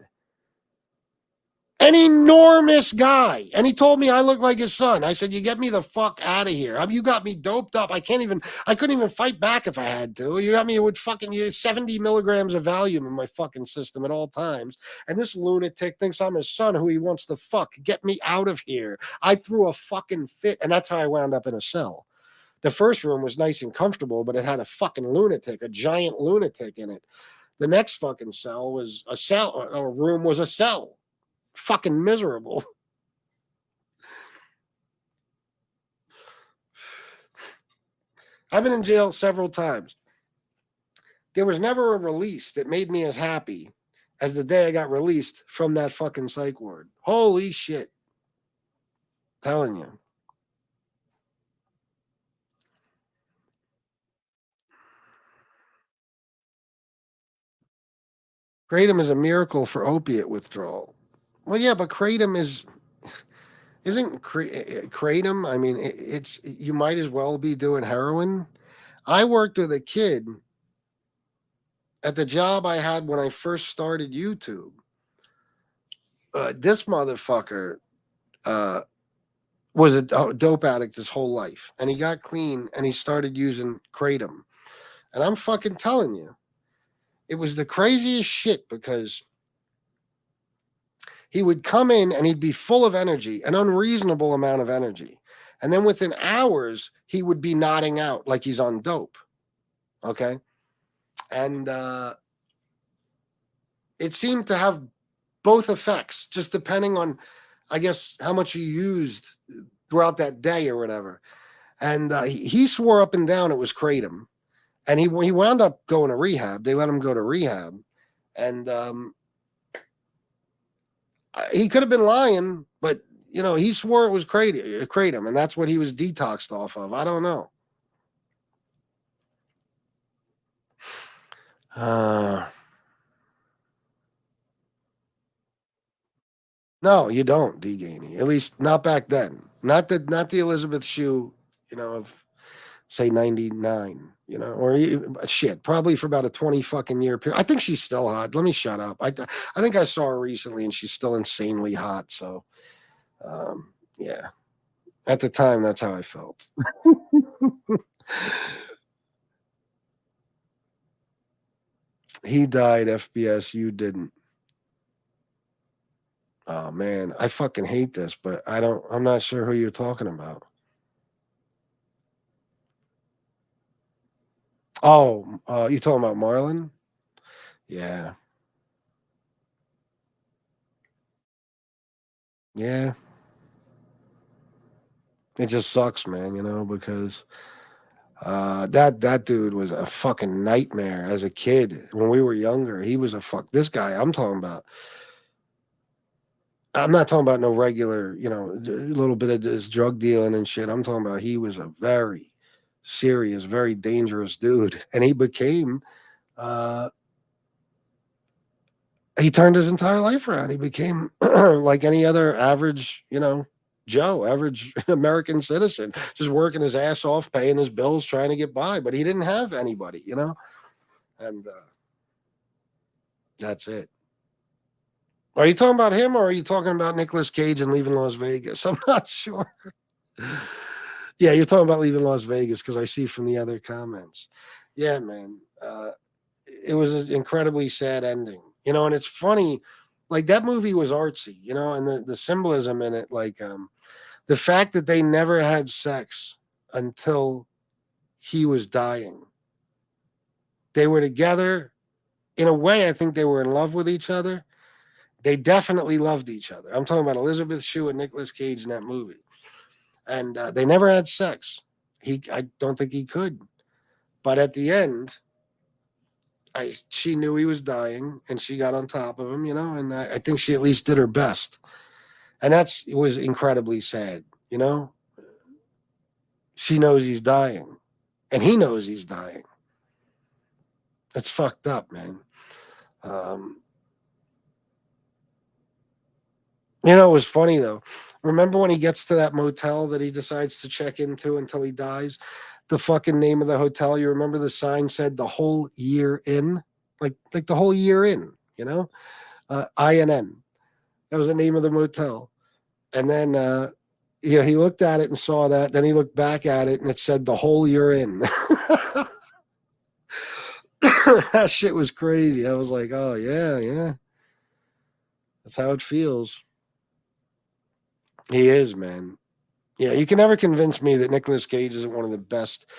J: An enormous guy. And he told me I look like his son. I said, you get me the fuck out of here. You got me doped up. I couldn't even fight back if I had to. You got me with fucking 70 milligrams of Valium in my fucking system at all times. And this lunatic thinks I'm his son who he wants to fuck. Get me out of here. I threw a fucking fit. And that's how I wound up in a cell. The first room was nice and comfortable, but it had a fucking lunatic, a giant lunatic in it. The next fucking cell was a cell, or room was a cell. Fucking miserable. I've been in jail several times. There was never a release that made me as happy as the day I got released from that fucking psych ward. Holy shit. I'm telling you. Kratom is a miracle for opiate withdrawal. Well, yeah, but Kratom isn't Kratom. I mean, it's you might as well be doing heroin. I worked with a kid at the job I had when I first started YouTube. This motherfucker was a dope addict his whole life, and he got clean and he started using Kratom. And I'm fucking telling you, it was the craziest shit because he would come in and he'd be full of energy, an unreasonable amount of energy. And then within hours, he would be nodding out like he's on dope. Okay. And it seemed to have both effects, just depending on, I guess, how much you used throughout that day or whatever. And he swore up and down it was Kratom. And he wound up going to rehab. They let him go to rehab. And he could have been lying, but, he swore it was Kratom, and that's what he was detoxed off of. I don't know. No, you don't, D. Gainey. At least not back then. Not the Elizabeth Shue, of say 99, or shit, probably for about a 20 fucking year period. I think she's still hot. Let me shut up. I think I saw her recently and she's still insanely hot. So, yeah, at the time, that's how I felt. He died, FBS. You didn't. Oh man, I fucking hate this, but I'm not sure who you're talking about. Oh, you talking about Marlon? Yeah. Yeah. It just sucks, man, because that dude was a fucking nightmare as a kid. When we were younger, he was this guy I'm talking about. I'm not talking about no regular, little bit of this drug dealing and shit. I'm talking about he was a very serious, very dangerous dude. And he became, he turned his entire life around. He became like any other average, Joe, average American citizen, just working his ass off, paying his bills, trying to get by. But he didn't have anybody, and that's it. Are you talking about him or are you talking about Nicolas Cage and Leaving Las Vegas? I'm not sure. Yeah, you're talking about Leaving Las Vegas because I see from the other comments. Yeah, man. It was an incredibly sad ending, and it's funny. Like that movie was artsy, and the symbolism in it, like the fact that they never had sex until he was dying. They were together. In a way, I think they were in love with each other. They definitely loved each other. I'm talking about Elizabeth Shue and Nicolas Cage in that movie. And they never had sex. I don't think he could. But at the end, she knew he was dying and she got on top of him, and I think she at least did her best. And it was incredibly sad, She knows he's dying and he knows he's dying. That's fucked up, man. It was funny though. Remember when he gets to that motel that he decides to check into until he dies? The fucking name of the hotel, you remember the sign said the whole year in? Like the whole year in, INN. That was the name of the motel. And then he looked at it and saw that. Then he looked back at it and it said the whole year in. That shit was crazy. I was like, oh yeah. That's how it feels. He is, man. Yeah, you can never convince me that Nicolas Cage isn't one of the best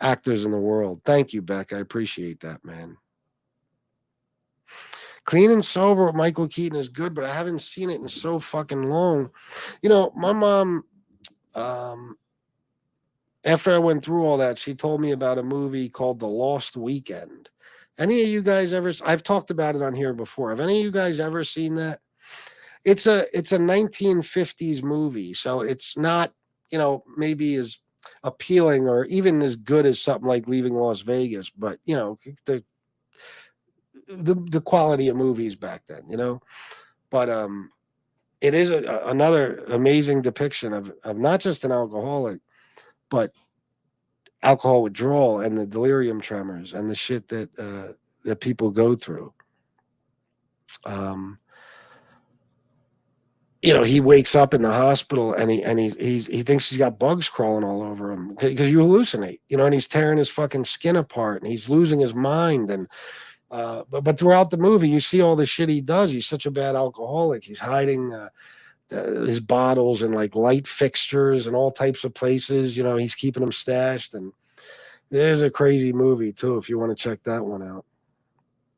J: actors in the world. Thank you, Beck. I appreciate that, man. Clean and Sober with Michael Keaton is good, but I haven't seen it in so fucking long. My mom, after I went through all that, she told me about a movie called The Lost Weekend. Any of you guys ever? I've talked about it on here before. Have any of you guys ever seen that? It's a 1950s movie, so it's not, maybe as appealing or even as good as something like Leaving Las Vegas, but the quality of movies back then, But it is another amazing depiction of not just an alcoholic, but alcohol withdrawal and the delirium tremors and the shit that people go through. He wakes up in the hospital and he thinks he's got bugs crawling all over him because you hallucinate, and he's tearing his fucking skin apart and he's losing his mind. And but throughout the movie, you see all the shit he does. He's such a bad alcoholic. He's hiding his bottles and like light fixtures and all types of places. He's keeping them stashed. And there's a crazy movie too if you want to check that one out.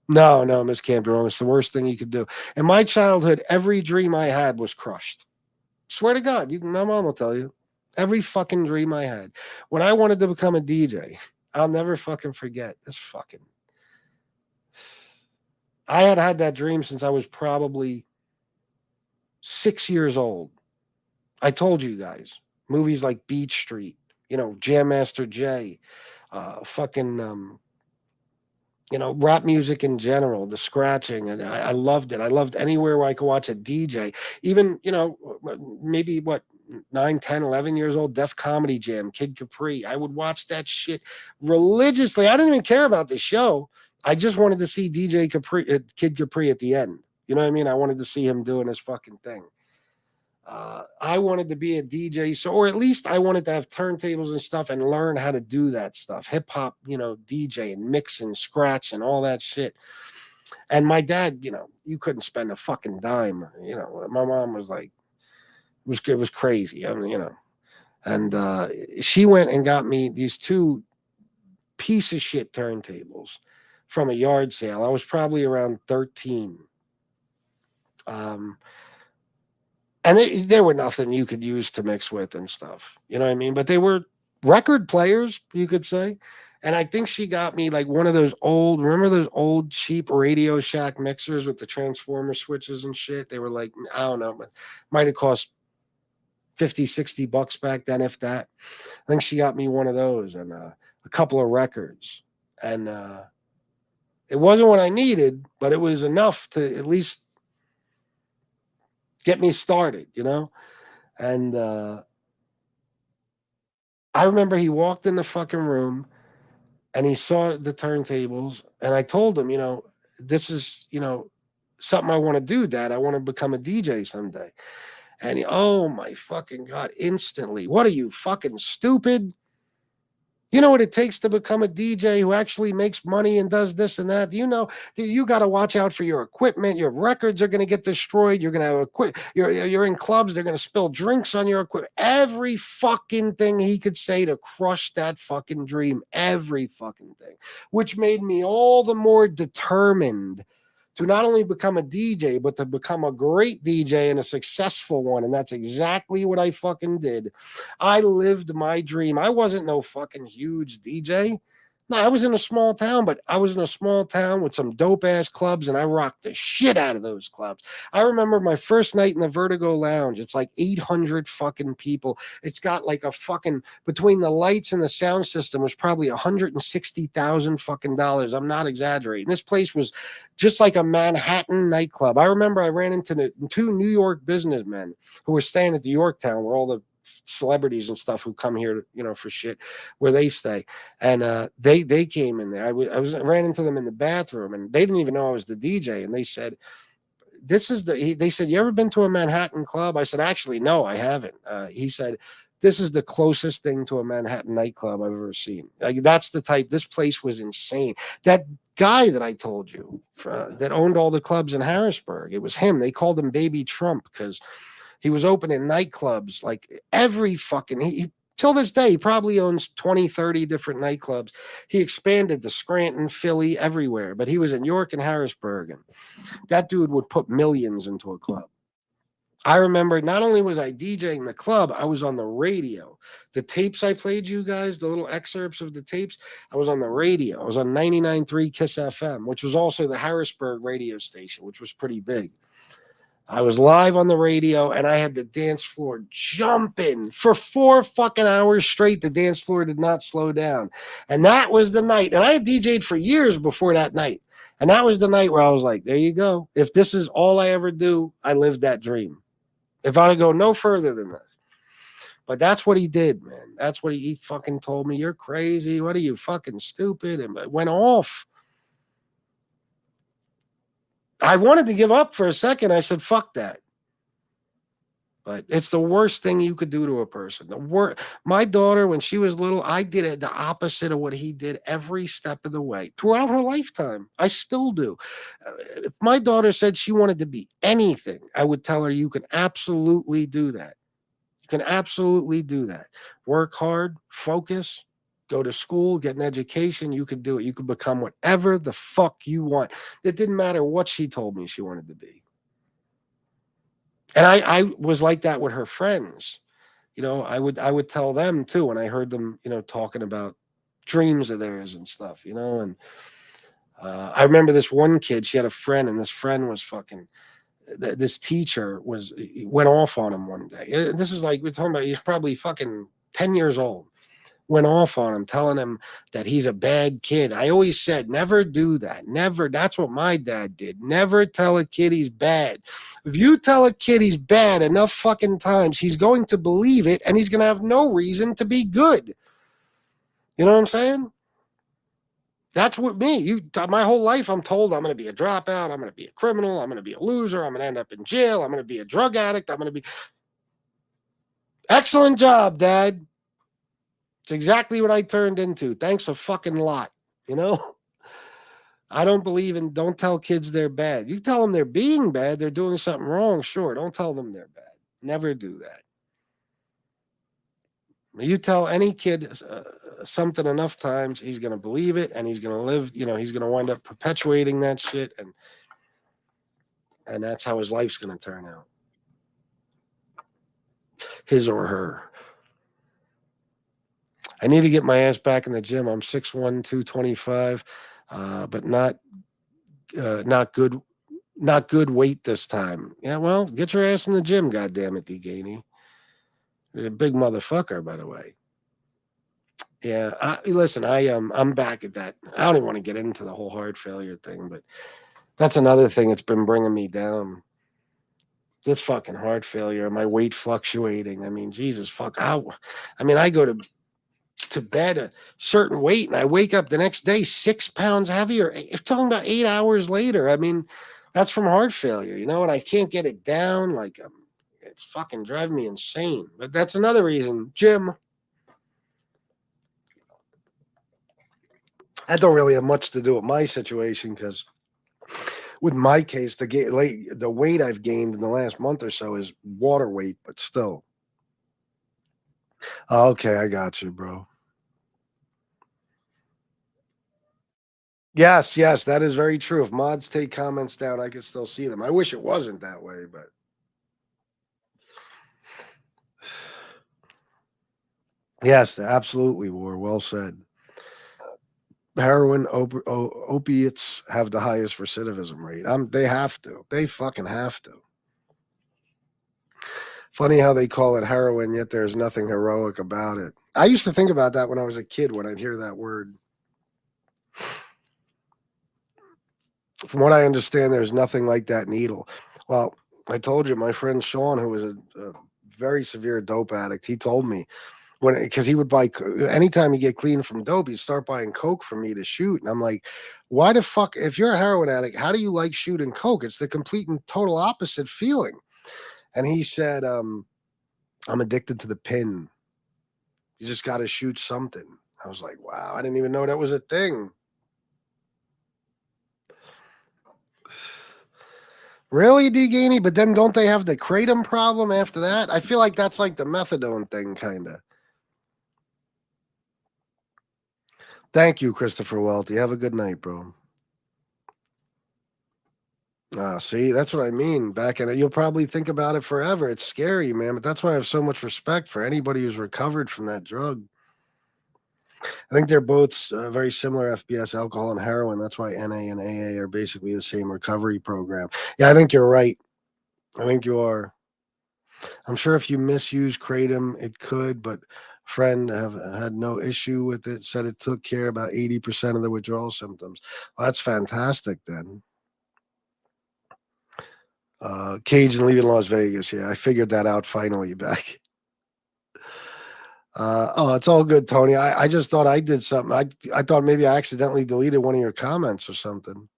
J: No, Miss Campbell, it's the worst thing you could do. In my childhood, every dream I had was crushed. Swear to God, my mom will tell you. Every fucking dream I had. When I wanted to become a DJ, I'll never fucking forget this fucking. I had that dream since I was probably 6 years old. I told you guys. Movies like Beach Street, Jam Master Jay, you know, rap music in general, the scratching, and I loved it. I loved anywhere where I could watch a DJ, even, you know, maybe what, 9, 10, 11 years old, Def Comedy Jam, Kid Capri. I would watch that shit religiously. I didn't even care about the show. I just wanted to see DJ Capri, Kid Capri at the end. You know what I mean? I wanted to see him doing his fucking thing. I wanted to be a DJ, so, or at least I wanted to have turntables and stuff and learn how to do that stuff. Hip hop, you know, DJ and mixing, scratch and all that shit. And my dad, you know, you couldn't spend a fucking dime. You know, my mom was like, it was crazy. I mean, you know, and she went and got me these 2 piece of shit turntables from a yard sale. I was probably around 13. And they were nothing you could use to mix with and stuff. You know what I mean? But they were record players, you could say. And I think she got me like one of those old, remember those old cheap Radio Shack mixers with the transformer switches and shit? They were like, I don't know, but might have cost $50-$60 back then, if that. I think she got me one of those and a couple of records. And it wasn't what I needed, but it was enough to at least get me started, you know? And I remember he walked in the fucking room and he saw the turntables, and I told him, you know, this is, you know, something I want to do, Dad. I want to become a DJ someday. And he, oh my fucking God, instantly. What are you, fucking stupid? You know what it takes to become a DJ who actually makes money and does this and that? You know, you got to watch out for your equipment. Your records are going to get destroyed. You're going to have you're in clubs. They're going to spill drinks on your equipment. Every fucking thing he could say to crush that fucking dream. Every fucking thing, which made me all the more determined to not only become a DJ, but to become a great DJ and a successful one. And that's exactly what I fucking did. I lived my dream. I wasn't no fucking huge DJ. No, I was in a small town, but I was in a small town with some dope ass clubs, and I rocked the shit out of those clubs. I remember my first night in the Vertigo Lounge. It's like 800 fucking people. It's got like a fucking, between the lights and the sound system was probably $160,000 fucking dollars. I'm not exaggerating. This place was just like a Manhattan nightclub. I remember I ran into 2 New York businessmen who were staying at the Yorktown, where all the celebrities and stuff who come here, you know, for shit, where they stay. And they came in there. I ran into them in the bathroom, and they didn't even know I was the DJ. And they said, they said, you ever been to a Manhattan club? I said, actually, no, I haven't. He said, this is the closest thing to a Manhattan nightclub I've ever seen. Like, that's the type, this place was insane. That guy that I told you that owned all the clubs in Harrisburg, it was him. They called him Baby Trump because he was opening nightclubs like every fucking, he till this day, he probably owns 20, 30 different nightclubs. He expanded to Scranton, Philly, everywhere, but he was in York and Harrisburg. And that dude would put millions into a club. I remember not only was I DJing the club, I was on the radio. The tapes I played you guys, the little excerpts of the tapes, I was on the radio. I was on 99.3 Kiss FM, which was also the Harrisburg radio station, which was pretty big. I was live on the radio, and I had the dance floor jumping for 4 fucking hours straight. The dance floor did not slow down. And that was the night. And I had DJ'd for years before that night. And that was the night where I was like, there you go. If this is all I ever do, I lived that dream. If I would go no further than that. But that's what he did, man. That's what he fucking told me. You're crazy. What are you, fucking stupid? And it went off. I wanted to give up for a second. I said, fuck that. But it's the worst thing you could do to a person. My daughter, when she was little, I did it the opposite of what he did every step of the way throughout her lifetime. I still do. If my daughter said she wanted to be anything, I would tell her, you can absolutely do that. You can absolutely do that. Work hard, focus, go to school, get an education. You could do it. You could become whatever the fuck you want. It didn't matter what she told me she wanted to be. And I was like that with her friends. You know, I would tell them too when I heard them, you know, talking about dreams of theirs and stuff, you know. And I remember this one kid, she had a friend, and this friend was fucking, this teacher went off on him one day. This is like, we're talking about, he's probably fucking 10 years old. went off on him, telling him that he's a bad kid. I always said, never do that. Never. That's what my dad did. Never tell a kid he's bad. If you tell a kid he's bad enough fucking times, he's going to believe it, and he's going to have no reason to be good. You know what I'm saying? That's what my whole life I'm told I'm going to be a dropout. I'm going to be a criminal. I'm going to be a loser. I'm going to end up in jail. I'm going to be a drug addict. I'm going to be... Excellent job, Dad. It's exactly what I turned into. Thanks a fucking lot. You know? I don't believe in don't tell kids they're bad. You tell them they're being bad, they're doing something wrong, sure. Don't tell them they're bad. Never do that. You tell any kid something enough times, he's going to believe it, and he's going to live, he's going to wind up perpetuating that shit, and that's how his life's going to turn out. His or her. I need to get my ass back in the gym. I'm 6'1", 225, but not good weight this time. Yeah, well, get your ass in the gym, goddammit, D-Gainey. He's a big motherfucker, by the way. Yeah, I'm back at that. I don't even want to get into the whole heart failure thing, but that's another thing that's been bringing me down. This fucking heart failure, my weight fluctuating. I mean, Jesus, fuck. I go to bed a certain weight, and I wake up the next day 6 pounds heavier. You're talking about 8 hours later. I mean, that's from heart failure, and I can't get it down. Like, it's fucking driving me insane. But that's another reason, Jim. That don't really have much to do with my situation, because with my case, the weight I've gained in the last month or so is water weight, but still. Okay, I got you, bro. Yes, that is very true. If mods take comments down, I can still see them. I wish it wasn't that way, but. Yes, absolutely, War. Well said. Heroin, opiates have the highest recidivism rate. They have to. They fucking have to. Funny how they call it heroin, yet there's nothing heroic about it. I used to think about that when I was a kid, when I'd hear that word. From what I understand, there's nothing like that needle. Well, I told you, my friend Sean, who was a very severe dope addict, he told me, because he would buy, anytime he get clean from dope, he'd start buying coke for me to shoot. And I'm like, why the fuck, if you're a heroin addict, how do you like shooting coke? It's the complete and total opposite feeling. And he said, I'm addicted to the pin. You just got to shoot something. I was like, wow, I didn't even know that was a thing. Really, D-Gainey? But then don't they have the kratom problem after that? I feel like that's like the methadone thing, kind of. Thank you, Christopher Welty. Have a good night, bro. See, that's what I mean. Back in it, you'll probably think about it forever. It's scary, man. But that's why I have so much respect for anybody who's recovered from that drug. I think they're both very similar, FBS, alcohol and heroin. That's why NA and AA are basically the same recovery program. Yeah, I think you're right. I think you are. I'm sure if you misuse kratom, it could, but friend have had no issue with it. Said it took care of about 80% of the withdrawal symptoms. Well, that's fantastic then. Cajun leaving Las Vegas. Yeah, I figured that out finally back. It's all good, Tony. I just thought I did something. I thought maybe I accidentally deleted one of your comments or something.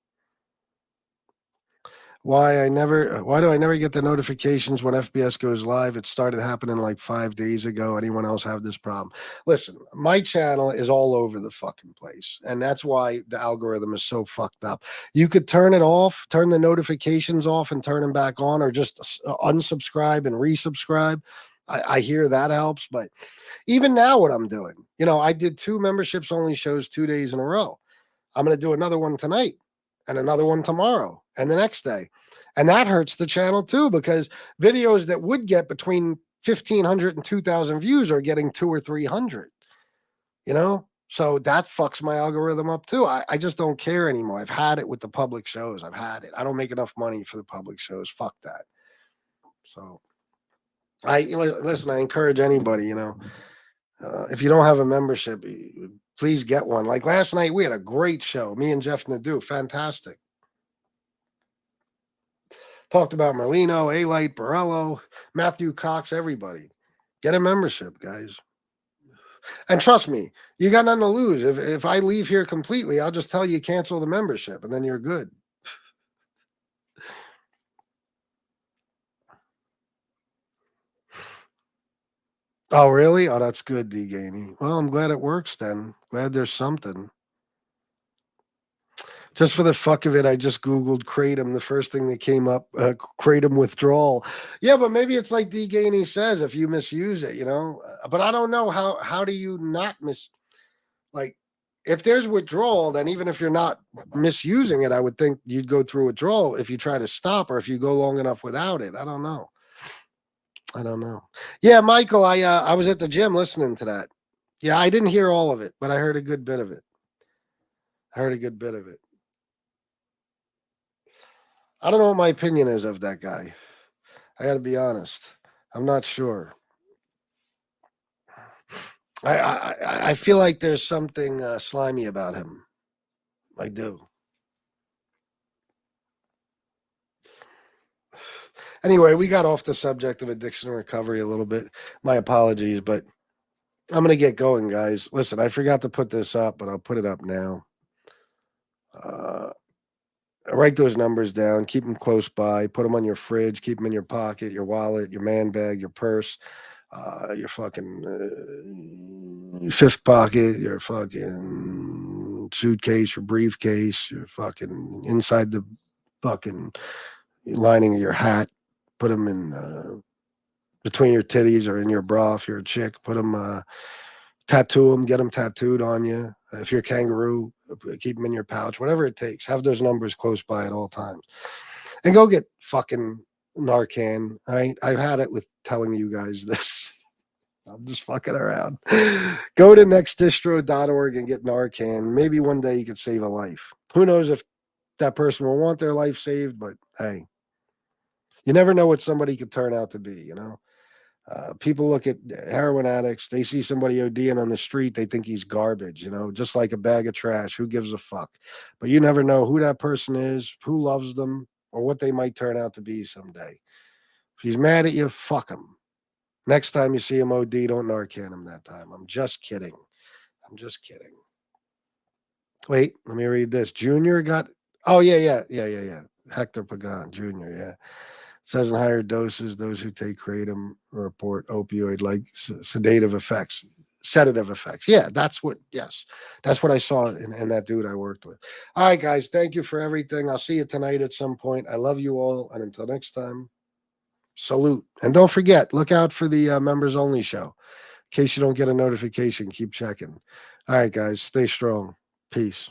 J: Why do I never get the notifications when FBS goes live? It started happening like 5 days ago. Anyone else have this problem? Listen, my channel is all over the fucking place. And that's why the algorithm is so fucked up. You could turn it off, turn the notifications off and turn them back on, or just unsubscribe and resubscribe. I hear that helps. But even now what I'm doing, I did 2 memberships only shows 2 days in a row. I'm going to do another one tonight and another one tomorrow and the next day. And that hurts the channel too, because videos that would get between 1,500 and 2,000 views are getting 200 or 300, So that fucks my algorithm up too. I just don't care anymore. I've had it with the public shows. I've had it. I don't make enough money for the public shows. Fuck that. So listen, I encourage anybody, If you don't have a membership, please get one. Like last night, we had a great show. Me and Jeff Nadeau, fantastic. Talked about Merlino, A-Light, Borello, Matthew Cox, everybody. Get a membership, guys. And trust me, you got nothing to lose. If I leave here completely, I'll just tell you cancel the membership, and then you're good. Oh, really? Oh, that's good, D. Gainey. Well, I'm glad it works then. Glad there's something. Just for the fuck of it, I just Googled Kratom. The first thing that came up, Kratom withdrawal. Yeah, but maybe it's like D. Gainey says, if you misuse it, you know. But I don't know how do you not like, if there's withdrawal, then even if you're not misusing it, I would think you'd go through withdrawal if you try to stop or if you go long enough without it. I don't know. Yeah, Michael, I was at the gym listening to that. Yeah, I didn't hear all of it, but I heard a good bit of it. I don't know what my opinion is of that guy. I got to be honest. I'm not sure. I feel like there's something slimy about him. I do. Anyway, we got off the subject of addiction and recovery a little bit. My apologies, but I'm going to get going, guys. Listen, I forgot to put this up, but I'll put it up now. Write those numbers down. Keep them close by. Put them on your fridge. Keep them in your pocket, your wallet, your man bag, your purse, your fucking fifth pocket, your fucking suitcase, your briefcase, your fucking inside the fucking lining of your hat. Put them in between your titties or in your bra if you're a chick. Put them, tattoo them, get them tattooed on you. If you're a kangaroo, keep them in your pouch, whatever it takes. Have those numbers close by at all times. And go get fucking Narcan. All right. I've had it with telling you guys this. I'm just fucking around. Go to nextdistro.org and get Narcan. Maybe one day you could save a life. Who knows if that person will want their life saved, but hey, you never know what somebody could turn out to be, you know? People look at heroin addicts. They see somebody ODing on the street. They think he's garbage, you know, just like a bag of trash. Who gives a fuck? But you never know who that person is, who loves them, or what they might turn out to be someday. If he's mad at you, fuck him. Next time you see him OD, don't Narcan him that time. I'm just kidding. Wait, let me read this. Junior got, oh, yeah. Hector Pagan, Jr., yeah. Says in higher doses, those who take kratom report opioid-like sedative effects. Yeah, that's what I saw in that dude I worked with. All right, guys, thank you for everything. I'll see you tonight at some point. I love you all, and until next time, salute. And don't forget, look out for the members only show. In case you don't get a notification, keep checking. All right, guys, stay strong. Peace.